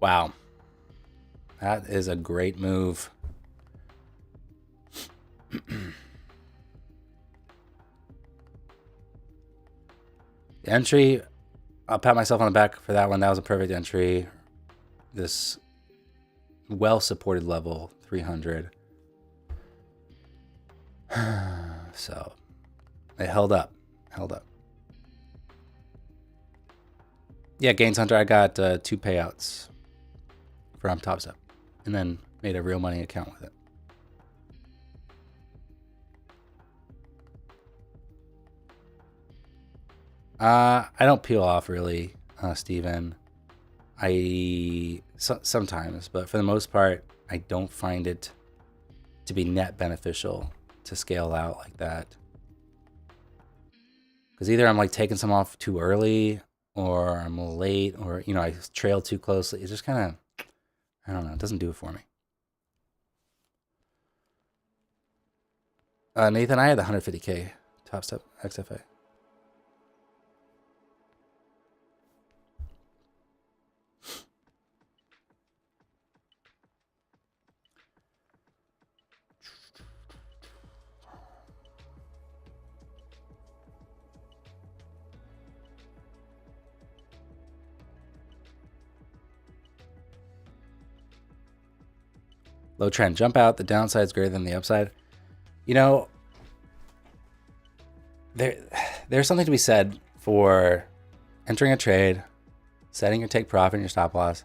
Wow. That is a great move. The entry, I'll pat myself on the back for that one. That was a perfect entry. This well-supported level, 300. So it held up. Yeah, Gains Hunter, I got 2 payouts from Top Step and then made a real money account with it. I don't peel off really, Steven. Sometimes, but for the most part, I don't find it to be net beneficial to scale out like that. Because either I'm like taking some off too early, or I'm a little late, or I trail too closely. It's just kind of, I don't know. It doesn't do it for me. Nathan, I had the 150K Top Step XFA. Low trend, jump out. The downside is greater than the upside. There's something to be said for entering a trade, setting your take profit and your stop loss,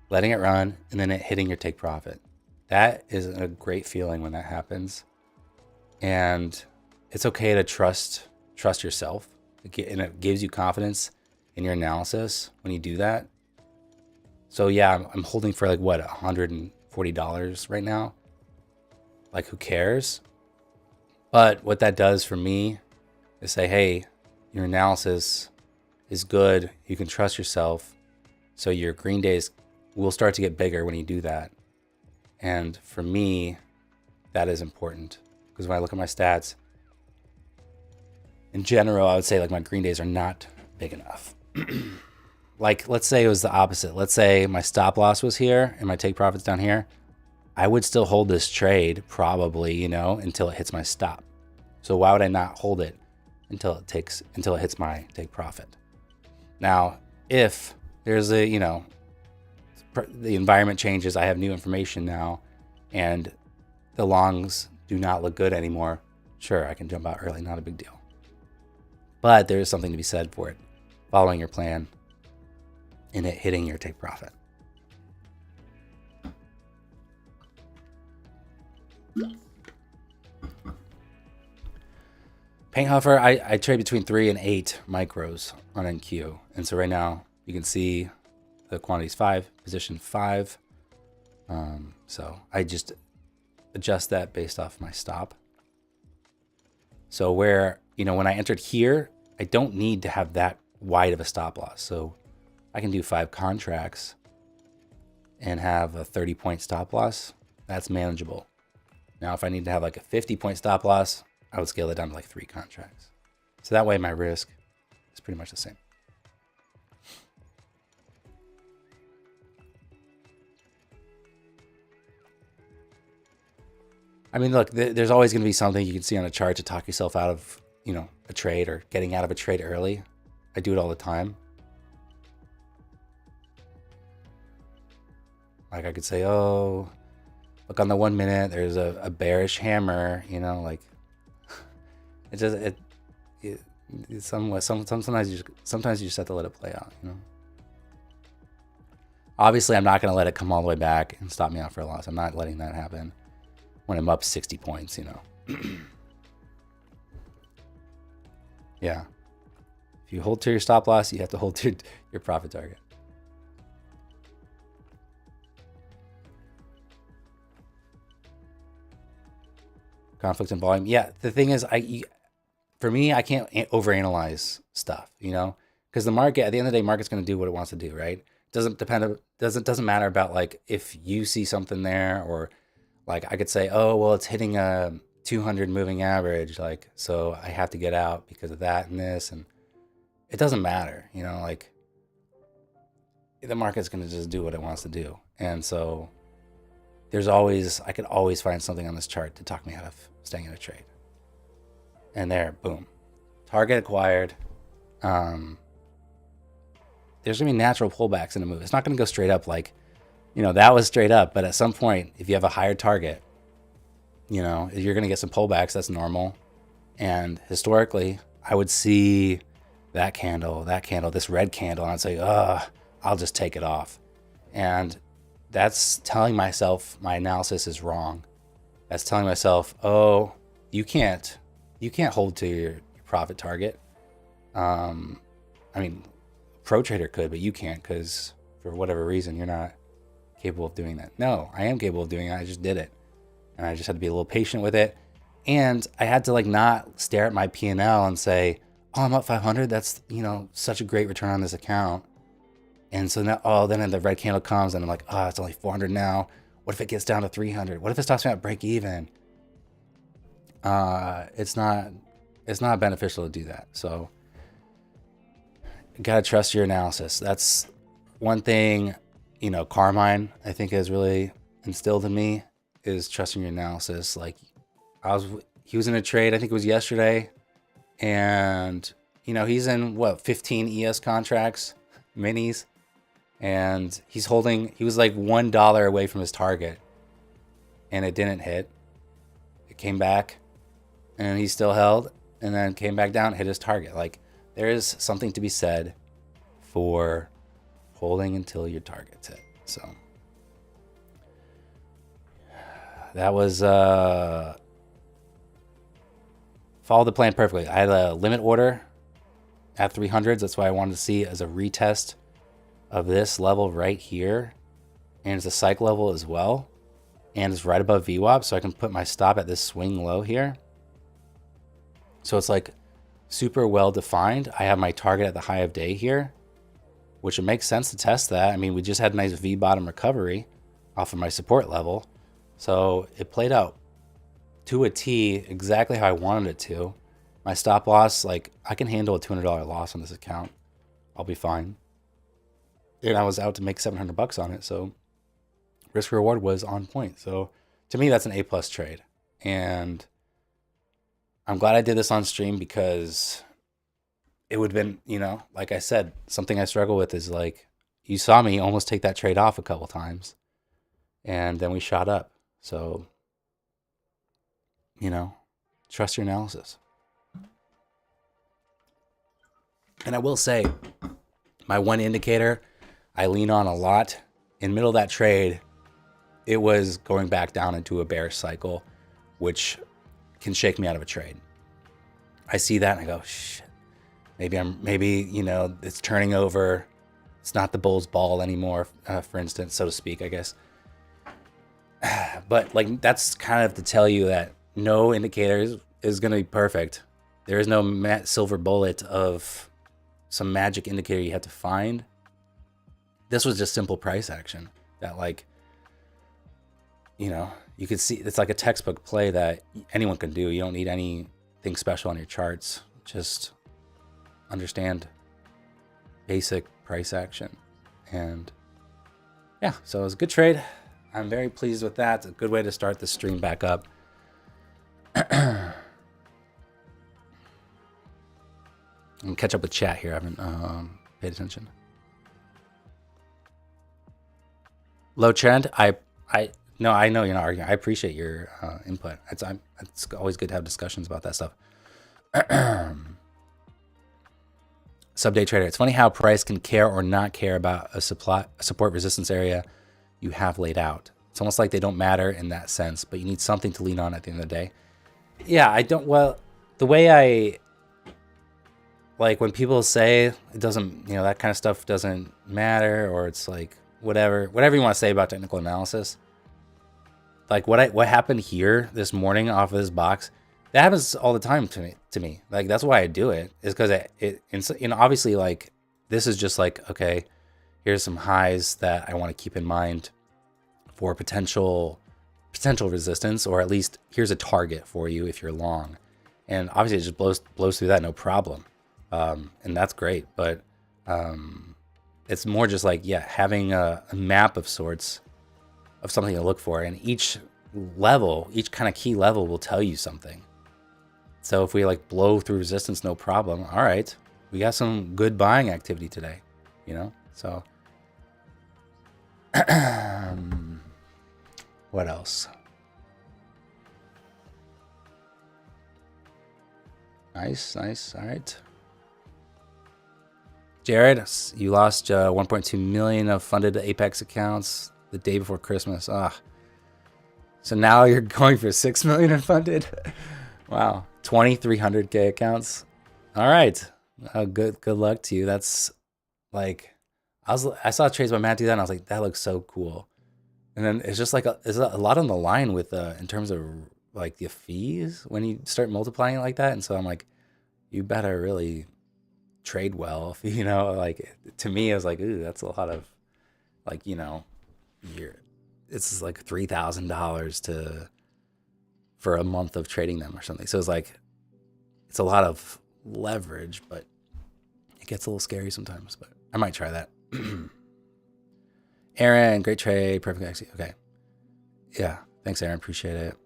letting it run, and then it hitting your take profit. That is a great feeling when that happens. And it's okay to trust yourself. And it gives you confidence in your analysis when you do that. So yeah, I'm holding for like what, $140 right now. Like, who cares? But what that does for me is say, hey, your analysis is good. You can trust yourself. So your green days will start to get bigger when you do that. And for me, that is important. Because when I look at my stats, in general, I would say like my green days are not big enough. Like, let's say it was the opposite. Let's say my stop loss was here and my take profit's down here. I would still hold this trade probably, until it hits my stop. So why would I not hold it until it hits my take profit? Now, if there's the environment changes, I have new information now, and the longs do not look good anymore, sure, I can jump out early, not a big deal. But there is something to be said for it, following your plan and it hitting your take profit. Paint Huffer, I trade between 3 and 8 micros on NQ. And so right now you can see the quantity's 5, position 5. So I just adjust that based off my stop. So where, when I entered here, I don't need to have that wide of a stop loss. So I can do 5 contracts and have a 30-point stop loss. That's manageable. Now, if I need to have like a 50-point stop loss, I would scale it down to like 3 contracts. So that way my risk is pretty much the same. I mean, look, there's always going to be something you can see on a chart to talk yourself out of, a trade or getting out of a trade early. I do it all the time. Like I could say, oh, look on the 1 minute, there's a bearish hammer, like it just, sometimes you just have to let it play out, Obviously, I'm not going to let it come all the way back and stop me out for a loss. I'm not letting that happen when I'm up 60 points, Yeah. If you hold to your stop loss, you have to hold to your profit target. Conflict and volume. Yeah, the thing is, for me, I can't overanalyze stuff, because the market, at the end of the day, market's going to do what it wants to do, right? Doesn't matter about like if you see something there, or like I could say, oh, well, it's hitting a 200 moving average, like, so I have to get out because of that and this, and it doesn't matter, like the market's going to just do what it wants to do. And so I could always find something on this chart to talk me out of staying in a trade. And there, boom, target acquired. There's gonna be natural pullbacks in the move. It's not gonna go straight up like, that was straight up. But at some point, if you have a higher target, you're gonna get some pullbacks. That's normal. And historically, I would see that candle, this red candle, and I'd say, I'll just take it off. And that's telling myself my analysis is wrong. That's telling myself, oh, you can't hold to your profit target. I mean, pro trader could, but you can't because for whatever reason you're not capable of doing that. No, I am capable of doing it. I just did it, and I just had to be a little patient with it. And I had to like not stare at my P&L and say, "Oh, I'm up 500. That's such a great return on this account." And so now, then the red candle comes, and I'm like, "Oh, it's only 400 now. What if it gets down to 300? What if it stops me at break even?" It's not beneficial to do that. So you gotta trust your analysis. That's one thing, Carmine, I think, has really instilled in me, is trusting your analysis. Like he was in a trade, I think it was yesterday, and he's in 15 ES contracts, minis, and he was like $1 away from his target, and it didn't hit. It came back, and he still held, and then came back down, hit his target. Like, there is something to be said for holding until your target's hit. So that was followed the plan perfectly. I had a limit order at 300s. That's why I wanted to see as a retest of this level right here, and it's a psych level as well, and it's right above VWAP, so I can put my stop at this swing low here. So it's like super well defined. I have my target at the high of day here, which it makes sense to test that. I mean, we just had a nice V bottom recovery off of my support level, so it played out to a T exactly how I wanted it to. My stop loss, like, I can handle a $200 loss on this account. I'll be fine. And I was out to make $700 on it, so risk reward was on point. So to me, that's an A+ trade. And I'm glad I did this on stream, because it would have been, like I said, something I struggle with is, like, you saw me almost take that trade off a couple times, and then we shot up. So, trust your analysis. And I will say, my one indicator I lean on a lot, in the middle of that trade, it was going back down into a bearish cycle, which can shake me out of a trade. I see that and I go, shit, maybe it's turning over. It's not the bull's ball anymore, for instance, so to speak, I guess. But like, that's kind of to tell you that no indicator is going to be perfect. There is no silver bullet of some magic indicator you have to find. This was just simple price action that, like, you could see. It's like a textbook play that anyone can do. You don't need anything special on your charts. Just understand basic price action. And yeah, so it was a good trade. I'm very pleased with that. It's a good way to start the stream back up. And catch up with chat here. I haven't paid attention. Low trend. I know you're not arguing. I appreciate your input. It's always good to have discussions about that stuff. Sub-day trader. It's funny how price can care or not care about a support resistance area you have laid out. It's almost like they don't matter in that sense, but you need something to lean on at the end of the day. Yeah, I don't. Well, the way I like when people say it doesn't, that kind of stuff doesn't matter, or it's like whatever you want to say about technical analysis. Like what happened here this morning off of this box, that happens all the time to me. Like, that's why I do it, is because it obviously, like, this is just like, okay, here's some highs that I want to keep in mind for potential resistance, or at least here's a target for you if you're long. And obviously it just blows through that, no problem. And that's great, but it's more just like, having a map of sorts of something to look for, and each kind of key level will tell you something. So if we like blow through resistance, no problem. All right, we got some good buying activity today, so what else? Nice. All right. Jared, you lost 1.2 million of funded Apex accounts the day before Christmas. So now you're going for 6 million in funded. Wow, 2,300K accounts. All right, Oh, good luck to you. That's like, I saw trades by Matt do that, and I was like, that looks so cool. And then it's just like there's a lot on the line with in terms of like the fees when you start multiplying it like that. And so I'm like, you better really trade well. You know, like to me, I was like, ooh, that's a lot of like, you're it's like $3,000 to for a month of trading them or something. So it's like it's a lot of leverage, but it gets a little scary sometimes. But I might try that. Aaron, great trade, perfect exit. Okay, yeah, thanks, Aaron. Appreciate it.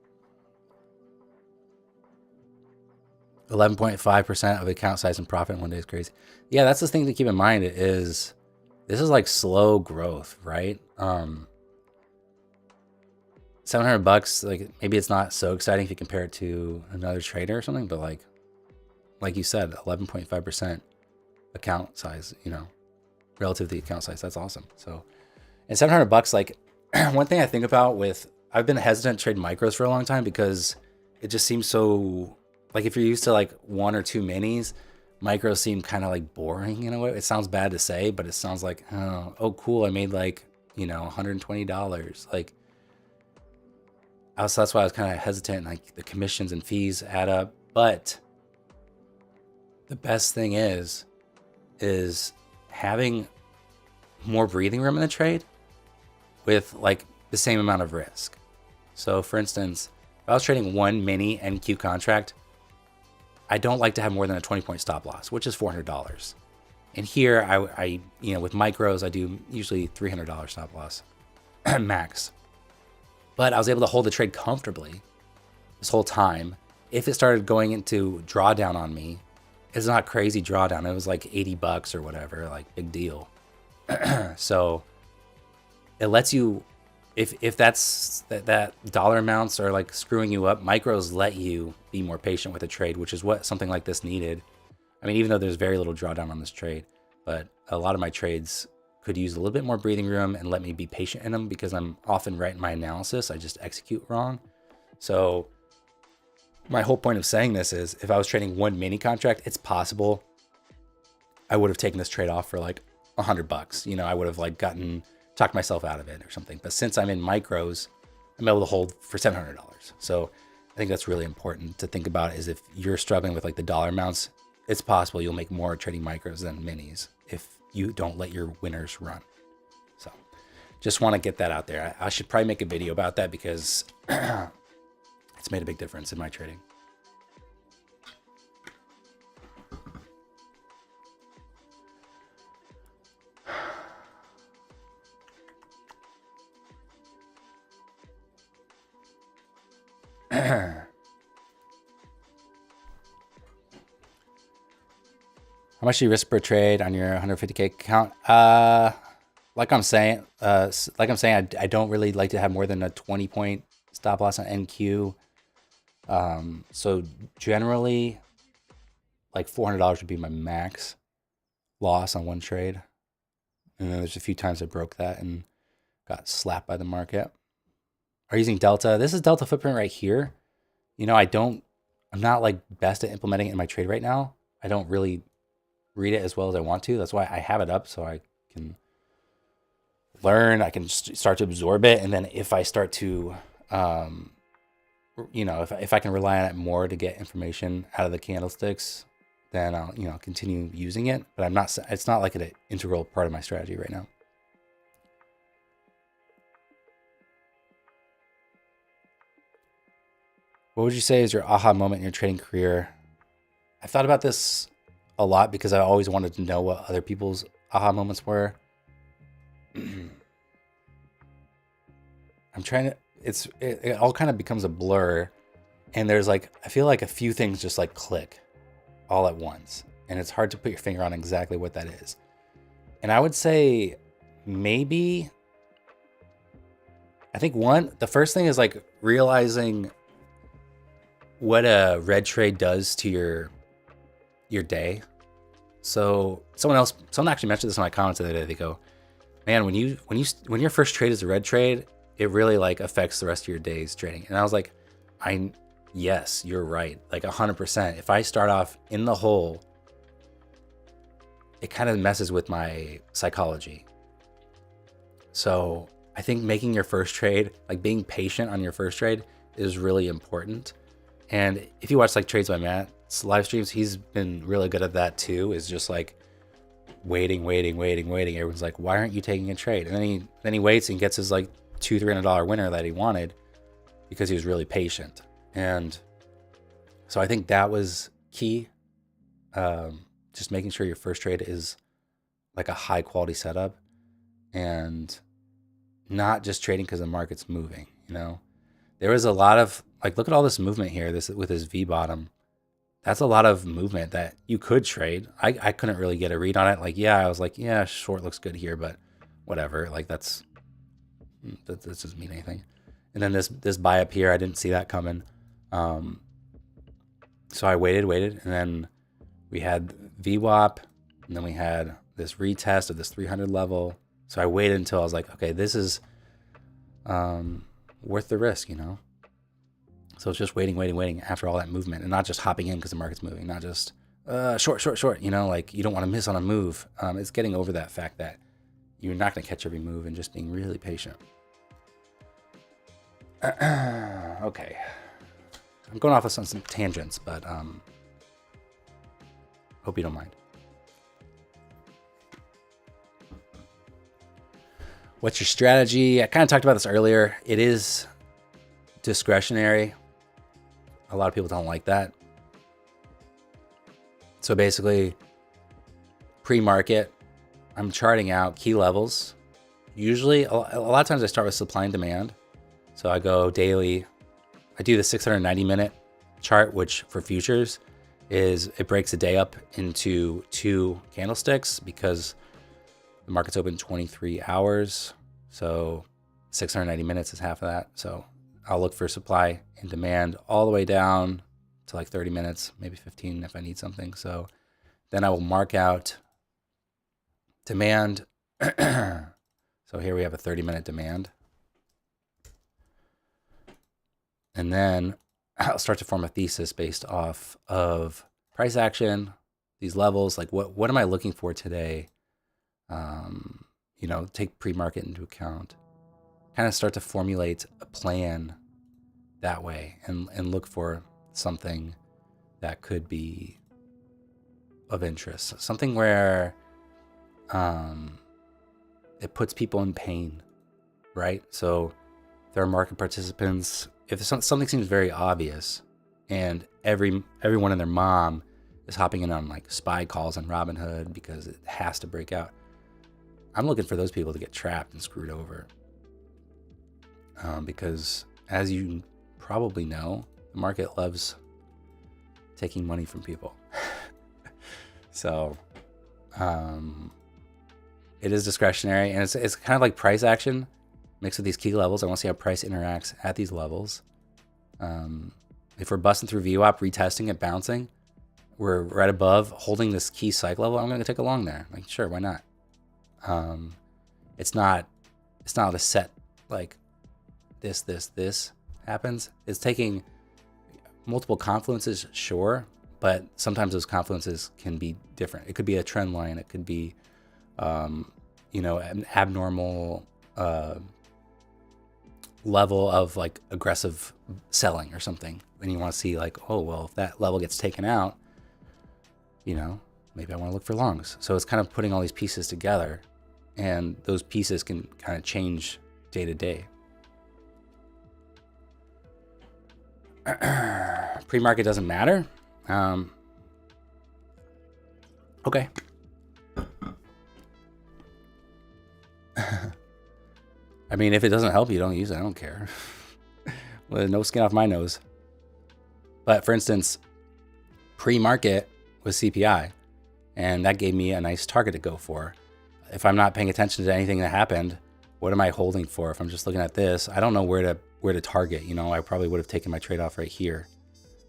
11.5% of the account size and profit in one day is crazy. Yeah, that's the thing to keep in mind is this is like slow growth, right? $700, like maybe it's not so exciting if you compare it to another trader or something, but like you said, 11.5% account size, relative to the account size, that's awesome. So, and $700, like one thing I think about I've been hesitant to trade micros for a long time because it just seems so, like if you're used to like one or two minis, micros seem kind of like boring in a way. It sounds bad to say, but it sounds like, oh cool, I made like, $120. Like, that's why I was kind of hesitant. Like the commissions and fees add up. But the best thing is having more breathing room in the trade with like the same amount of risk. So for instance, if I was trading one mini NQ contract, I don't like to have more than a 20-point stop loss, which is $400. And here I with micros, I do usually $300 stop loss max. But I was able to hold the trade comfortably this whole time. If it started going into drawdown on me, it's not crazy drawdown. It was like $80 or whatever, like big deal. So it lets you, if that's that dollar amounts are like screwing you up, micros let you be more patient with a trade, which is what something like this needed. I mean, even though there's very little drawdown on this trade, but a lot of my trades could use a little bit more breathing room and let me be patient in them because I'm often right in my analysis. I just execute wrong. So my whole point of saying this is if I was trading one mini contract, it's possible I would have taken this trade off for like $100. I would have like talked myself out of it or something. But since I'm in micros, I'm able to hold for $700. So I think that's really important to think about is if you're struggling with like the dollar amounts, it's possible you'll make more trading micros than minis if you don't let your winners run. So just want to get that out there. I should probably make a video about that because it's made a big difference in my trading. How much do you risk per trade on your 150K account? Like I'm saying, I don't really like to have more than a 20-point stop loss on NQ. So generally, like $400 would be my max loss on one trade. And then there's a few times I broke that and got slapped by the market. Are you using Delta? This is Delta footprint right here. I'm not like best at implementing it in my trade right now. I don't really read it as well as I want to. That's why I have it up so I can learn. I can start to absorb it, and then if I start to, if I can rely on it more to get information out of the candlesticks, then I'll continue using it. But I'm not. It's not like an integral part of my strategy right now. What would you say is your aha moment in your trading career? I thought about this a lot because I always wanted to know what other people's aha moments were. I'm trying to, it all kind of becomes a blur. And there's like, I feel like a few things just like click all at once. And it's hard to put your finger on exactly what that is. And I would say maybe, I think the first thing is like realizing what a red trade does to your day. So someone actually mentioned this in my comments the other day. They go, man, when your first trade is a red trade, it really like affects the rest of your day's trading. And I was like, yes, you're right. Like 100%. If I start off in the hole it kind of messes with my psychology. So I think making your first trade, like being patient on your first trade, is really important. And if you watch like Trades by Matt's live streams, he's been really good at that too, is just like waiting. Everyone's like, why aren't you taking a trade? And then he waits and gets his like $200-$300 winner that he wanted because he was really patient. And so I think that was key. Just making sure your first trade is like a high quality setup and not just trading because the market's moving. There was a lot of like, look at all this movement here, this with his V bottom. That's a lot of movement that you could trade. I couldn't really get a read on it. Like, yeah, I was like, yeah, short looks good here, but whatever. Like that doesn't mean anything. And then this buy up here, I didn't see that coming. So I waited, and then we had VWAP, and then we had this retest of this 300 level. So I waited until I was like, okay, this is worth the risk, So it's just waiting after all that movement, and not just hopping in because the market's moving, not just short, like you don't want to miss on a move. It's getting over that fact that you're not going to catch every move and just being really patient. Okay. I'm going off on some tangents, but hope you don't mind. What's your strategy? I kind of talked about this earlier. It is discretionary. A lot of people don't like that. So basically, pre-market, I'm charting out key levels. Usually, a lot of times I start with supply and demand. So I go daily. I do the 690-minute chart, which for futures is it breaks a day up into 2 candlesticks because the market's open 23 hours. So 690 minutes is half of that. So I'll look for supply and demand all the way down to like 30 minutes, maybe 15 if I need something. So then I will mark out demand. So here we have a 30-minute demand. And then I'll start to form a thesis based off of price action, these levels, like what am I looking for today? Take pre-market into account. Kind of start to formulate a plan that way and look for something that could be of interest. Something where it puts people in pain, right? So there are market participants. If something seems very obvious and everyone and their mom is hopping in on like spy calls on Robinhood because it has to break out, I'm looking for those people to get trapped and screwed over. Because as you probably know, the market loves taking money from people. So it is discretionary, and it's kind of like price action mixed with these key levels. I want to see how price interacts at these levels. If we're busting through VWAP, retesting it, bouncing, we're right above, holding this key psych level, I'm going to take a long there. Like, sure, why not? It's not a set like this happens. It's taking multiple confluences, sure, but sometimes those confluences can be different. It could be a trend line. It could be, an abnormal level of like aggressive selling or something. And you want to see like, oh, well, if that level gets taken out, maybe I want to look for longs. So it's kind of putting all these pieces together, and those pieces can kind of change day to day. Pre-market doesn't matter. Okay. I mean, if it doesn't help you, don't use it. I don't care. Well, no skin off my nose. But for instance, pre-market was CPI, and that gave me a nice target to go for. If I'm not paying attention to anything that happened, what am I holding for? If I'm just looking at this, I don't know where to target. I probably would have taken my trade off right here.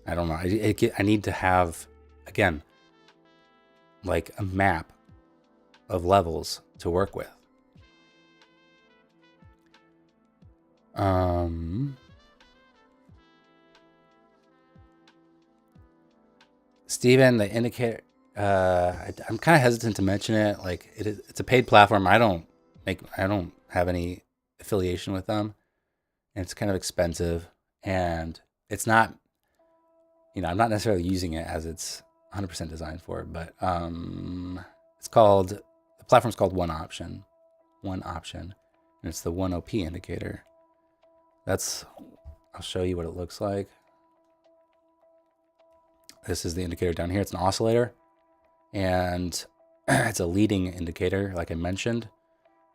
I don't know. I need to have, again, like a map of levels to work with. Steven, the indicator I'm kind of hesitant to mention it. Like it's a paid platform. I don't have any affiliation with them, and it's kind of expensive, and it's not, I'm not necessarily using it as it's 100% designed for, but the platform's called One Option, and it's the 1OP indicator. I'll show you what it looks like. This is the indicator down here. It's an oscillator, and it's a leading indicator, like I mentioned.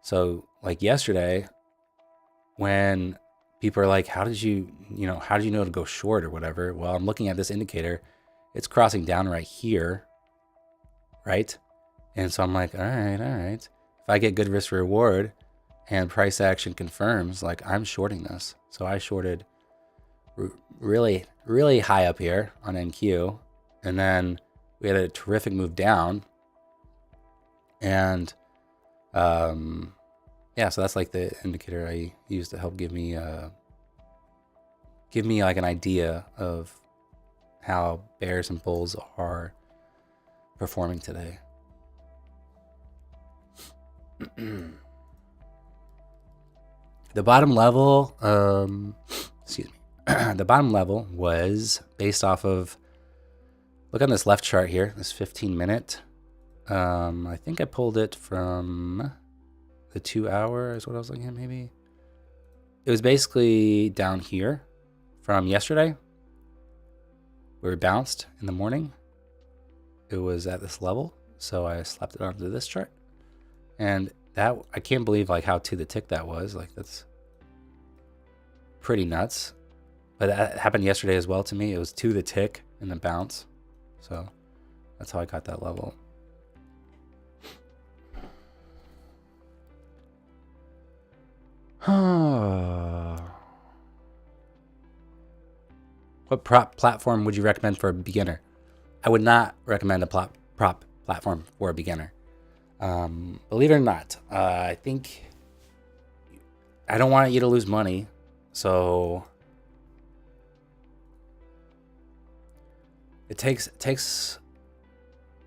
So like yesterday, when people are like, how did you know to go short or whatever? Well, I'm looking at this indicator. It's crossing down right here, right? And so I'm like, all right. If I get good risk reward and price action confirms, like I'm shorting this. So I shorted really, really high up here on NQ. And then we had a terrific move down. And yeah, so that's like the indicator I use to help give me like an idea of how bears and bulls are performing today. The bottom level, the bottom level was based off of, look on this left chart here, this 15-minute. I think I pulled it from the 2 hour is what I was looking at, maybe. It was basically down here from yesterday, where it bounced in the morning. It was at this level, so I slapped it onto this chart. And that, I can't believe like how to the tick that was. Like that's pretty nuts. But that happened yesterday as well to me. It was to the tick and then bounce. So that's how I got that level. What prop platform would you recommend for a beginner? I would not recommend a prop platform for a beginner. Believe it or not, I think I don't want you to lose money, so it takes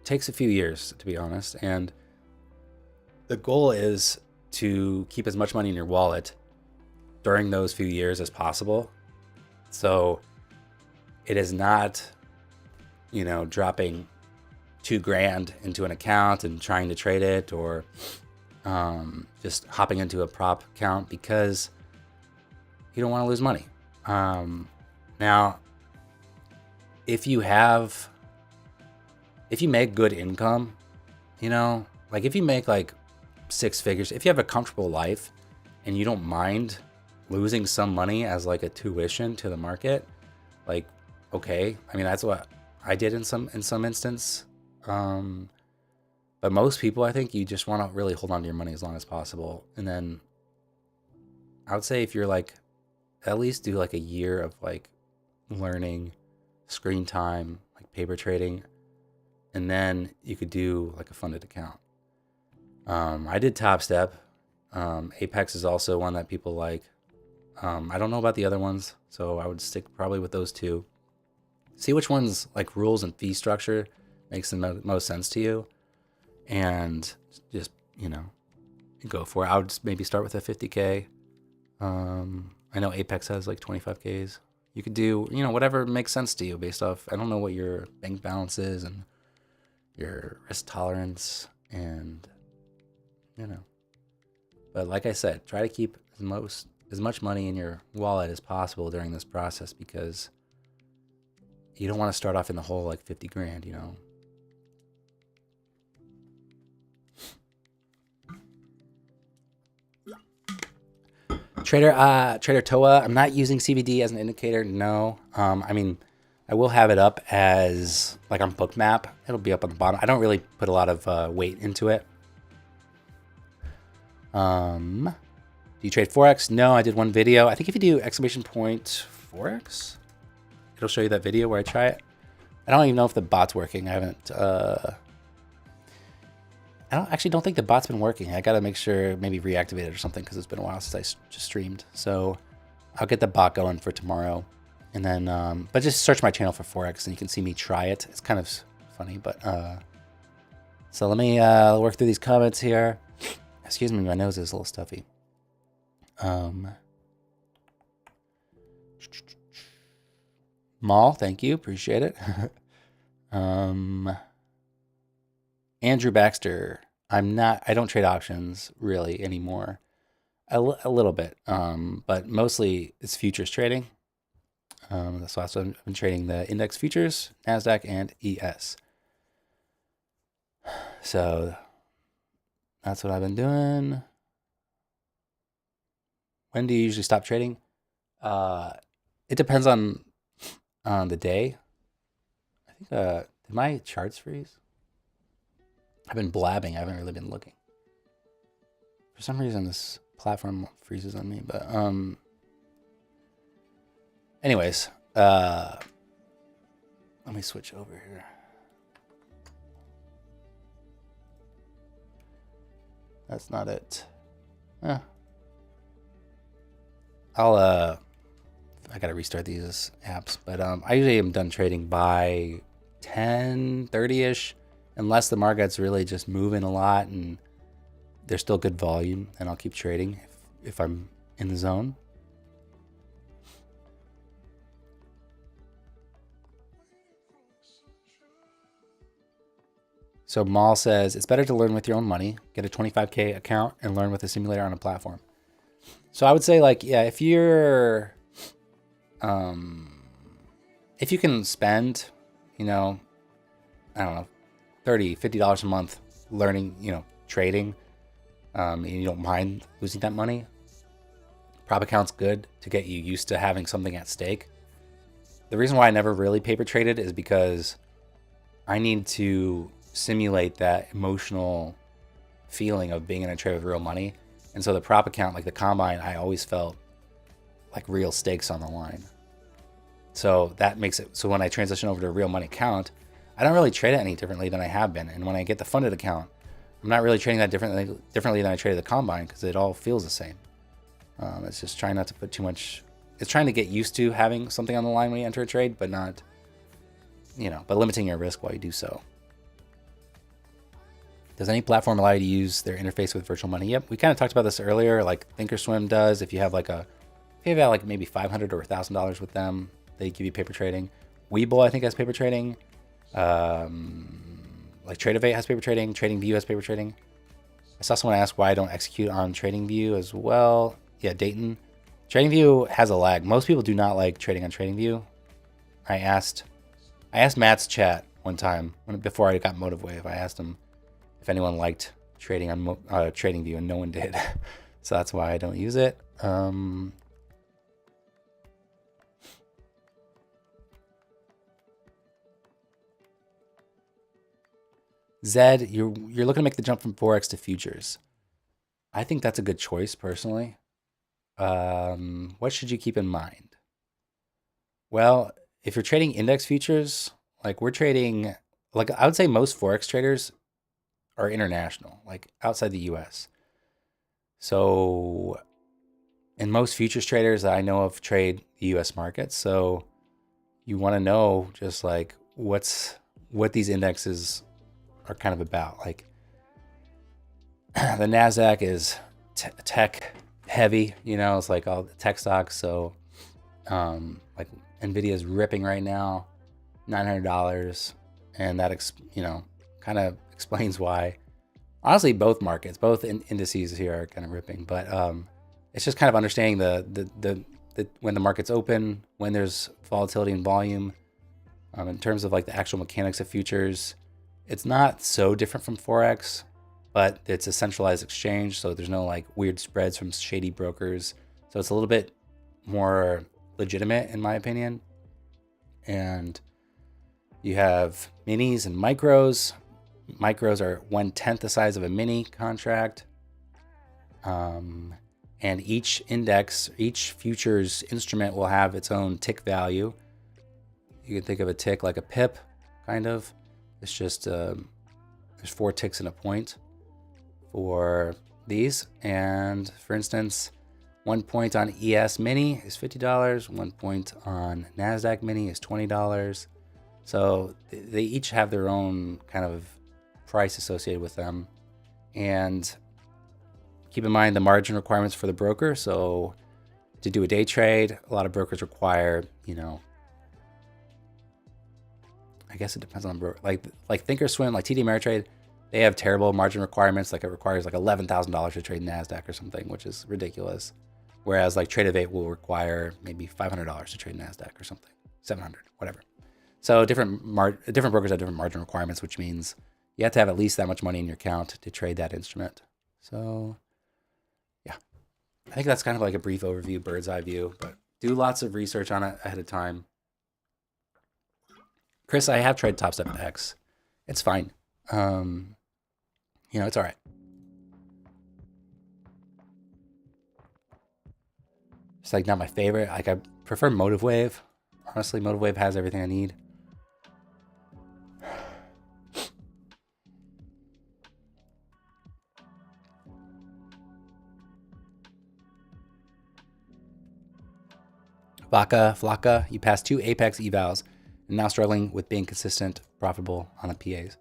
a few years, to be honest, and the goal is to keep as much money in your wallet during those few years as possible. So it is not, dropping $2,000 into an account and trying to trade it, or just hopping into a prop account because you don't want to lose money. Now, if you make good income, like if you make like 6 figures, if you have a comfortable life and you don't mind losing some money as like a tuition to the market, like, okay, I mean, that's what I did in some instance. But most people, I think you just want to really hold on to your money as long as possible. And then I would say if you're like, at least do like a year of like learning screen time, like paper trading, and then you could do like a funded account. I did Top Step. Apex is also one that people like. I don't know about the other ones, so I would stick probably with those two. See which ones like rules and fee structure makes the most sense to you, and just go for it. I would just maybe start with a 50K. I know Apex has like 25Ks. You could do whatever makes sense to you based off, I don't know what your bank balance is and your risk tolerance, and but like I said, try to keep as much money in your wallet as possible during this process, because you don't want to start off in the hole like 50 grand, Trader Toa, I'm not using CVD as an indicator, no. I mean, I will have it up as like on Bookmap. It'll be up on the bottom. I don't really put a lot of weight into it. Do you trade Forex? No, I did one video. I think if you do exclamation point Forex, it'll show you that video where I try it. I don't even know if the bot's working. I haven't, don't think the bot's been working. I got to make sure, maybe reactivate it or something, because it's been a while since I just streamed. So I'll get the bot going for tomorrow. And then, but just search my channel for Forex and you can see me try it. It's kind of funny, but So let me work through these comments here. Excuse me, my nose is a little stuffy. Maul, thank you, appreciate it. Andrew Baxter, I don't trade options really anymore. A little bit, but mostly it's futures trading. So I've been trading the index futures, NASDAQ, and ES. So that's what I've been doing. When do you usually stop trading? It depends on the day. I think did my charts freeze? I've been blabbing. I haven't really been looking. For some reason, this platform freezes on me. But anyways, let me switch over here. That's not it. I gotta restart these apps, but I usually am done trading by 10:30ish, unless the market's really just moving a lot and there's still good volume, and I'll keep trading if I'm in the zone. So Maul says, it's better to learn with your own money, get a 25K account, and learn with a simulator on a platform. So I would say, like, yeah, if you're, if you can spend, I don't know, $30, $50 a month learning, trading, and you don't mind losing that money, prop account's good to get you used to having something at stake. The reason why I never really paper traded is because I need to simulate that emotional feeling of being in a trade with real money. And so the prop account, like the combine, I always felt like real stakes on the line. So that makes it so when I transition over to a real money account, I don't really trade it any differently than I have been. And when I get the funded account, I'm not really trading that differently than I traded the combine, because it all feels the same. It's just trying not to put too much. It's trying to get used to having something on the line when you enter a trade, but not, but limiting your risk while you do so. Does any platform allow you to use their interface with virtual money? Yep, we kind of talked about this earlier. Like Thinkorswim does. If you have maybe $500 or $1,000 with them, they give you paper trading. Webull, I think, has paper trading. Like Tradeovate has paper trading. TradingView has paper trading. I saw someone ask why I don't execute on TradingView as well. Yeah, Dayton. TradingView has a lag. Most people do not like trading on TradingView. I asked Matt's chat one time before I got MotiveWave. I asked him if anyone liked trading on TradingView, and no one did. So that's why I don't use it. Zed, you're looking to make the jump from Forex to futures. I think that's a good choice, personally. What should you keep in mind? Well, if you're trading index futures, like we're trading, like I would say most Forex traders are international, like outside the US. So, and most futures traders that I know of trade the US market. So you want to know just like what these indexes are kind of about. Like the NASDAQ is tech heavy, it's like all the tech stocks. So like Nvidia is ripping right now, $900, and that kind of explains why. Honestly, both markets, both indices here are kind of ripping, but it's just kind of understanding the when the market's open, when there's volatility and volume. In terms of like the actual mechanics of futures, it's not so different from Forex, but it's a centralized exchange, so there's no like weird spreads from shady brokers. So it's a little bit more legitimate, in my opinion. And you have minis and micros. Micros are 1/10 the size of a mini contract. And each futures instrument will have its own tick value. You can think of a tick like a pip, kind of. It's just, there's 4 ticks in a point for these. And for instance, 1 point on ES Mini is $50. 1 point on NASDAQ Mini is $20. So they each have their own kind of price associated with them. And keep in mind the margin requirements for the broker. So to do a day trade, a lot of brokers require, you know, I guess it depends on like Thinkorswim, like TD Ameritrade, they have terrible margin requirements. Like it requires like $11,000 to trade NASDAQ or something, which is ridiculous. Whereas like Trade-Evate will require maybe $500 to trade NASDAQ or something, 700, whatever. So different brokers have different margin requirements, which means you have to have at least that much money in your account to trade that instrument. So yeah, I think that's kind of like a brief overview, bird's eye view, but do lots of research on it ahead of time. Chris, I have tried Top Step X. It's fine. You know, it's all right. It's like not my favorite. Like I prefer Motive Wave. Honestly, Motive Wave has everything I need. Flocka, you passed 2 Apex evals and now struggling with being consistent, profitable on the PAs.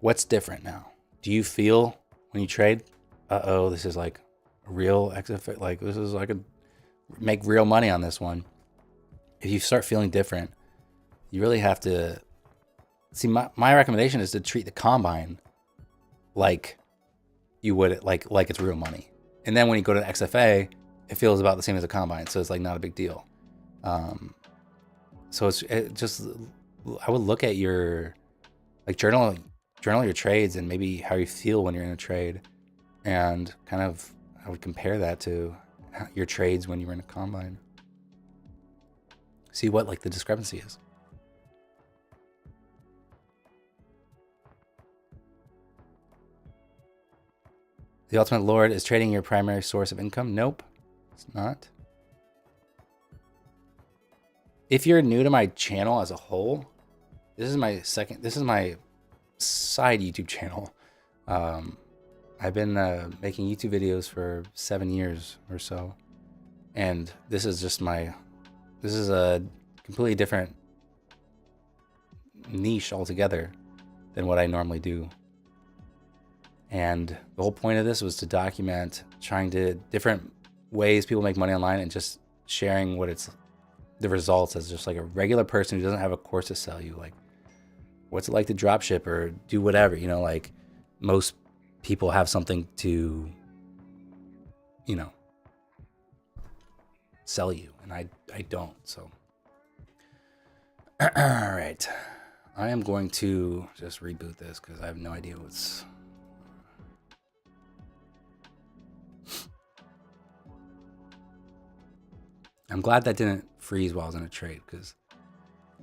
What's different now? Do you feel when you trade, this is like a real XFA, like this is like a make real money on this one? If you start feeling different, you really have to see. My recommendation is to treat the combine like you would like it's real money, and then when you go to the XFA, it feels about the same as a combine, so it's like not a big deal. So it just, I would look at your like journal your trades and maybe how you feel when you're in a trade, and kind of I would compare that to your trades when you were in a combine. See what like the discrepancy is. The Ultimate Lord, is trading your primary source of income? Nope, it's not. If you're new to my channel as a whole, this is my side YouTube channel. I've been making YouTube videos for 7 years or so, and this is a completely different niche altogether than what I normally do. And the whole point of this was to document different ways people make money online and just sharing the results as just like a regular person who doesn't have a course to sell you. Like, what's it like to drop ship or do whatever, you know, like most people have something to, you know, sell you, and I don't. So all right, I am going to just reboot this because I have no idea what's. I'm glad that didn't freeze while I was in a trade, because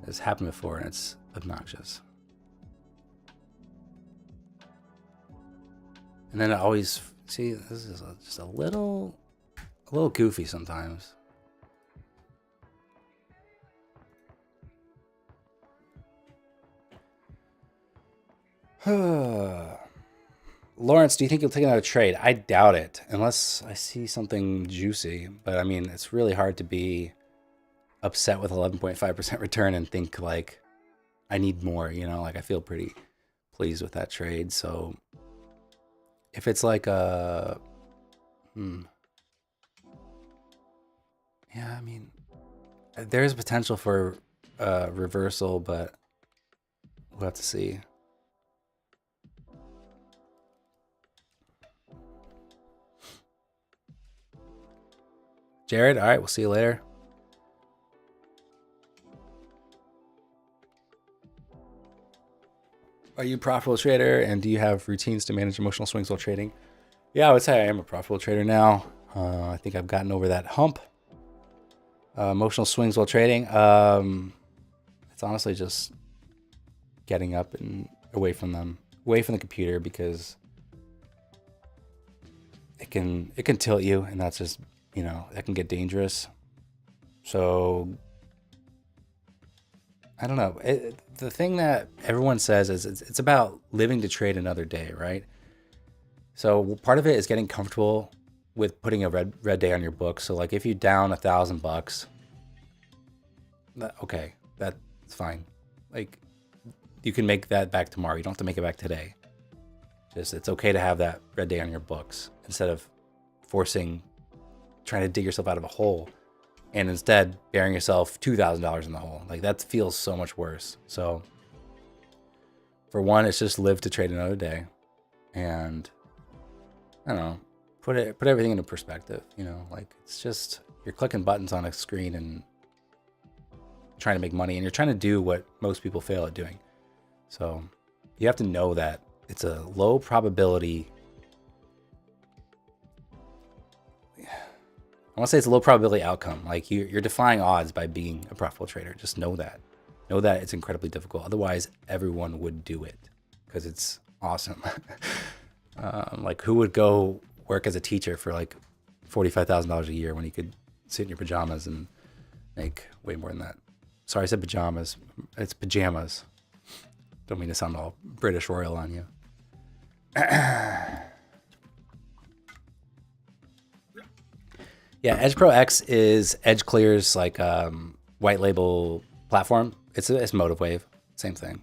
it's happened before and it's obnoxious. And then I always see this is just a little goofy sometimes. Lawrence, do you think you'll take another trade? I doubt it, unless I see something juicy. But I mean, it's really hard to be upset with 11.5% return and think like I need more, you know, like I feel pretty pleased with that trade. So if it's like yeah, I mean, there's potential for reversal, but we'll have to see. Jared, all right, we'll see you later. Are you a profitable trader, and do you have routines to manage emotional swings while trading? Yeah, I would say I am a profitable trader now. I think I've gotten over that hump. Emotional swings while trading. It's honestly just getting up and away from the computer, because it can tilt you, and that's just, you know, that can get dangerous. So I don't know. The thing that everyone says is it's about living to trade another day, right? So part of it is getting comfortable with putting a red day on your book. So like if you down $1,000, okay, that's fine. Like you can make that back tomorrow. You don't have to make it back today. Just it's okay to have that red day on your books instead of trying to dig yourself out of a hole and instead burying yourself $2,000 in the hole. Like that feels so much worse. So for one, it's just live to trade another day, and I don't know, put everything into perspective. You know, like it's just you're clicking buttons on a screen and trying to make money, and you're trying to do what most people fail at doing. So you have to know that it's a low probability. I want to say it's a low probability outcome. Like you're defying odds by being a profitable trader. Just know that. Know that it's incredibly difficult. Otherwise, everyone would do it because it's awesome. Like who would go work as a teacher for like $45,000 a year when you could sit in your pajamas and make way more than that? Sorry, I said pajamas. It's pajamas. Don't mean to sound all British royal on you. Yeah, Edge Pro X is Edge Clear's like white label platform. It's Motive Wave, same thing.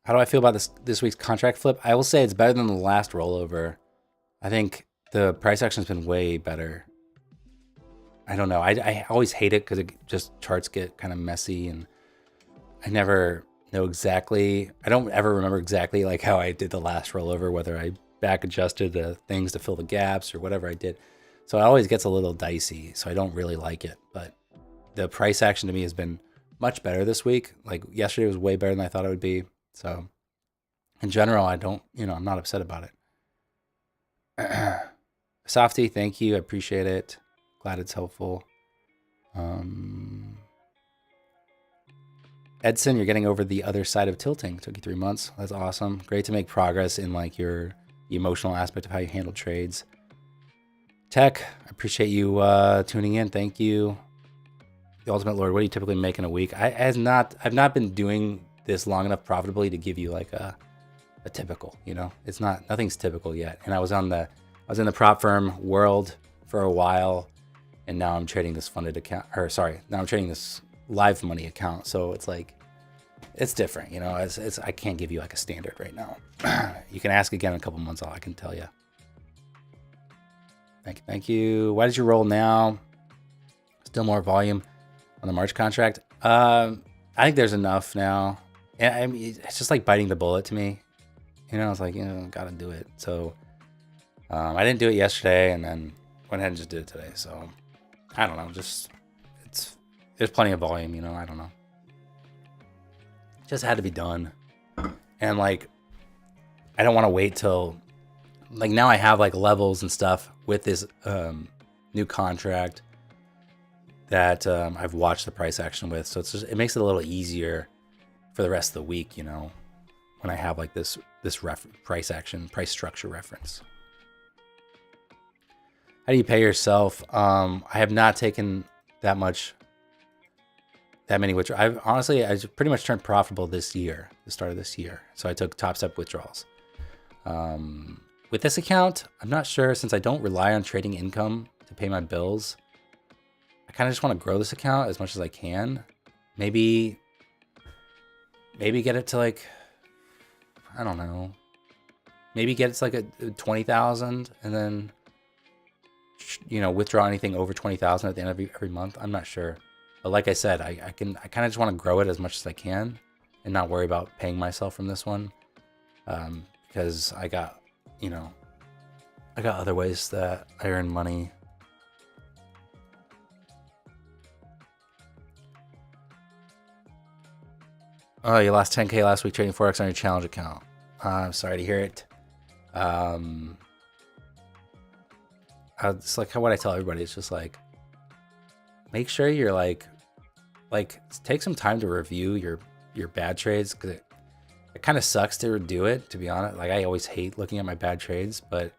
How do I feel about this week's contract flip? I will say it's better than the last rollover. I think the price action's been way better. I don't know. I always hate it because it just charts get kind of messy, and I never know exactly. I don't ever remember exactly like how I did the last rollover, whether I back adjusted the things to fill the gaps or whatever I did. So it always gets a little dicey. So I don't really like it. But the price action to me has been much better this week. Like yesterday was way better than I thought it would be. So in general, I'm not upset about it. Softy, thank you. I appreciate it. Glad it's helpful. Edson, you're getting over the other side of tilting. Took you 3 months. That's awesome. Great to make progress in like the emotional aspect of how you handle trades. Tech, I appreciate you tuning in. Thank you. The Ultimate Lord, what do you typically make in a week? I've not been doing this long enough profitably to give you like a typical, nothing's typical yet. And I was in the prop firm world for a while, and now I'm trading this funded account, now I'm trading this live money account. So it's like, it's different, I can't give you like a standard right now. You can ask again in a couple months, I can tell you. Thank you. Why did you roll now? Still more volume on the March contract. I think there's enough now. And I mean, it's just like biting the bullet to me. It's like, gotta do it. So I didn't do it yesterday, and then went ahead and just did it today. So I don't know, there's plenty of volume, I don't know. Just had to be done. And like, I don't want to wait till like now I have like levels and stuff with this new contract that I've watched the price action with. So it makes it a little easier for the rest of the week, when I have like this price structure reference. How do you pay yourself? I have not taken that many withdrawals. I pretty much turned profitable this year, the start of this year. So I took top step withdrawals. With this account, I'm not sure, since I don't rely on trading income to pay my bills. I kind of just want to grow this account as much as I can. Maybe get it to like, I don't know. Maybe get it to like a 20,000 and then, withdraw anything over 20,000 at the end of every month. I'm not sure. But like I said, I kind of just want to grow it as much as I can and not worry about paying myself from this one. Because I got other ways that I earn money. Oh, you lost 10K last week trading Forex on your challenge account. I'm sorry to hear it. It's like what I tell everybody. It's just like, make sure you're like take some time to review your bad trades, because it kind of sucks to do it, to be honest. Like, I always hate looking at my bad trades, but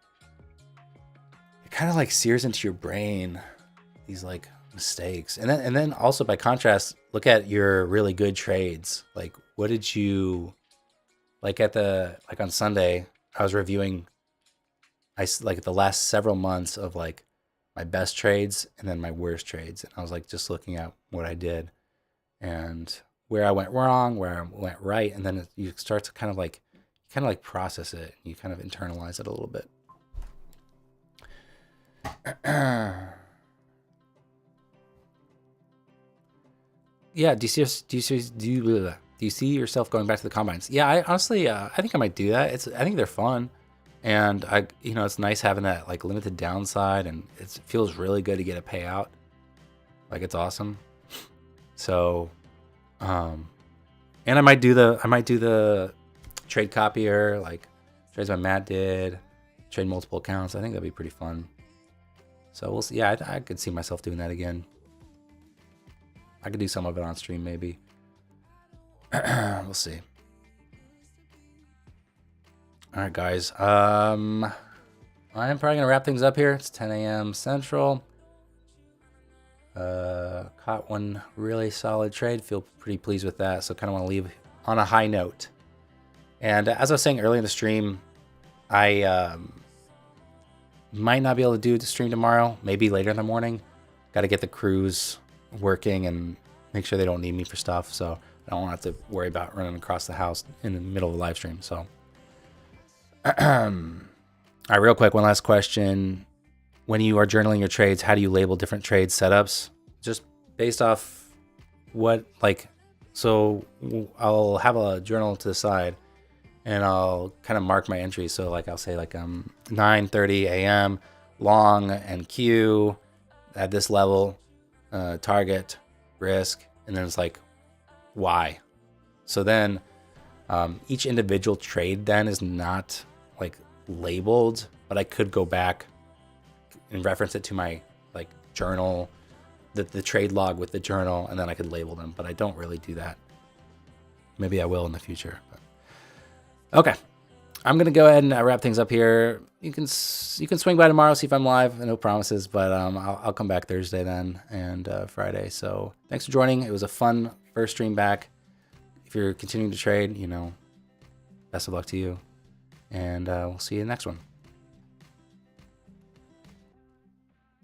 it kind of like sears into your brain these mistakes. And then also by contrast, look at your really good trades. Like, what did you like on Sunday? I was reviewing like the last several months of like my best trades and then my worst trades, and I was like just looking at what I did and where I went wrong, where I went right, and then you start to kind of like process it. You kind of internalize it a little bit. Yeah, do you see yourself going back to the combines? Yeah, I honestly, I think I might do that. I think they're fun, and it's nice having that like limited downside, and it feels really good to get a payout. Like, it's awesome. So, and I might do the trade copier, like trades my Matt did, trade multiple accounts. I think that'd be pretty fun. So we'll see. Yeah, I could see myself doing that again. I could do some of it on stream, maybe. We'll see. All right, guys. I'm probably gonna wrap things up here. It's 10 a.m. Central. Caught one really solid trade. Feel pretty pleased with that. So kind of want to leave on a high note. And as I was saying earlier in the stream, I might not be able to do the stream tomorrow. Maybe later in the morning. Got to get the crews working and make sure they don't need me for stuff. So I don't want to have to worry about running across the house in the middle of a live stream. So, all right, real quick, one last question. When you are journaling your trades, how do you label different trade setups? Just based off what, like, so I'll have a journal to the side and I'll kind of mark my entries. So like I'll say like 9:30 a.m. long and Q at this level, target, risk, and then it's like Y. So then each individual trade then is not like labeled, but I could go back and reference it to my like journal, the trade log with the journal, and then I could label them, but I don't really do that. Maybe I will in the future. But. Okay, I'm gonna go ahead and wrap things up here. You can swing by tomorrow, see if I'm live. No promises, but I'll come back Thursday then and Friday. So thanks for joining. It was a fun first stream back. If you're continuing to trade, best of luck to you, and we'll see you in the next one.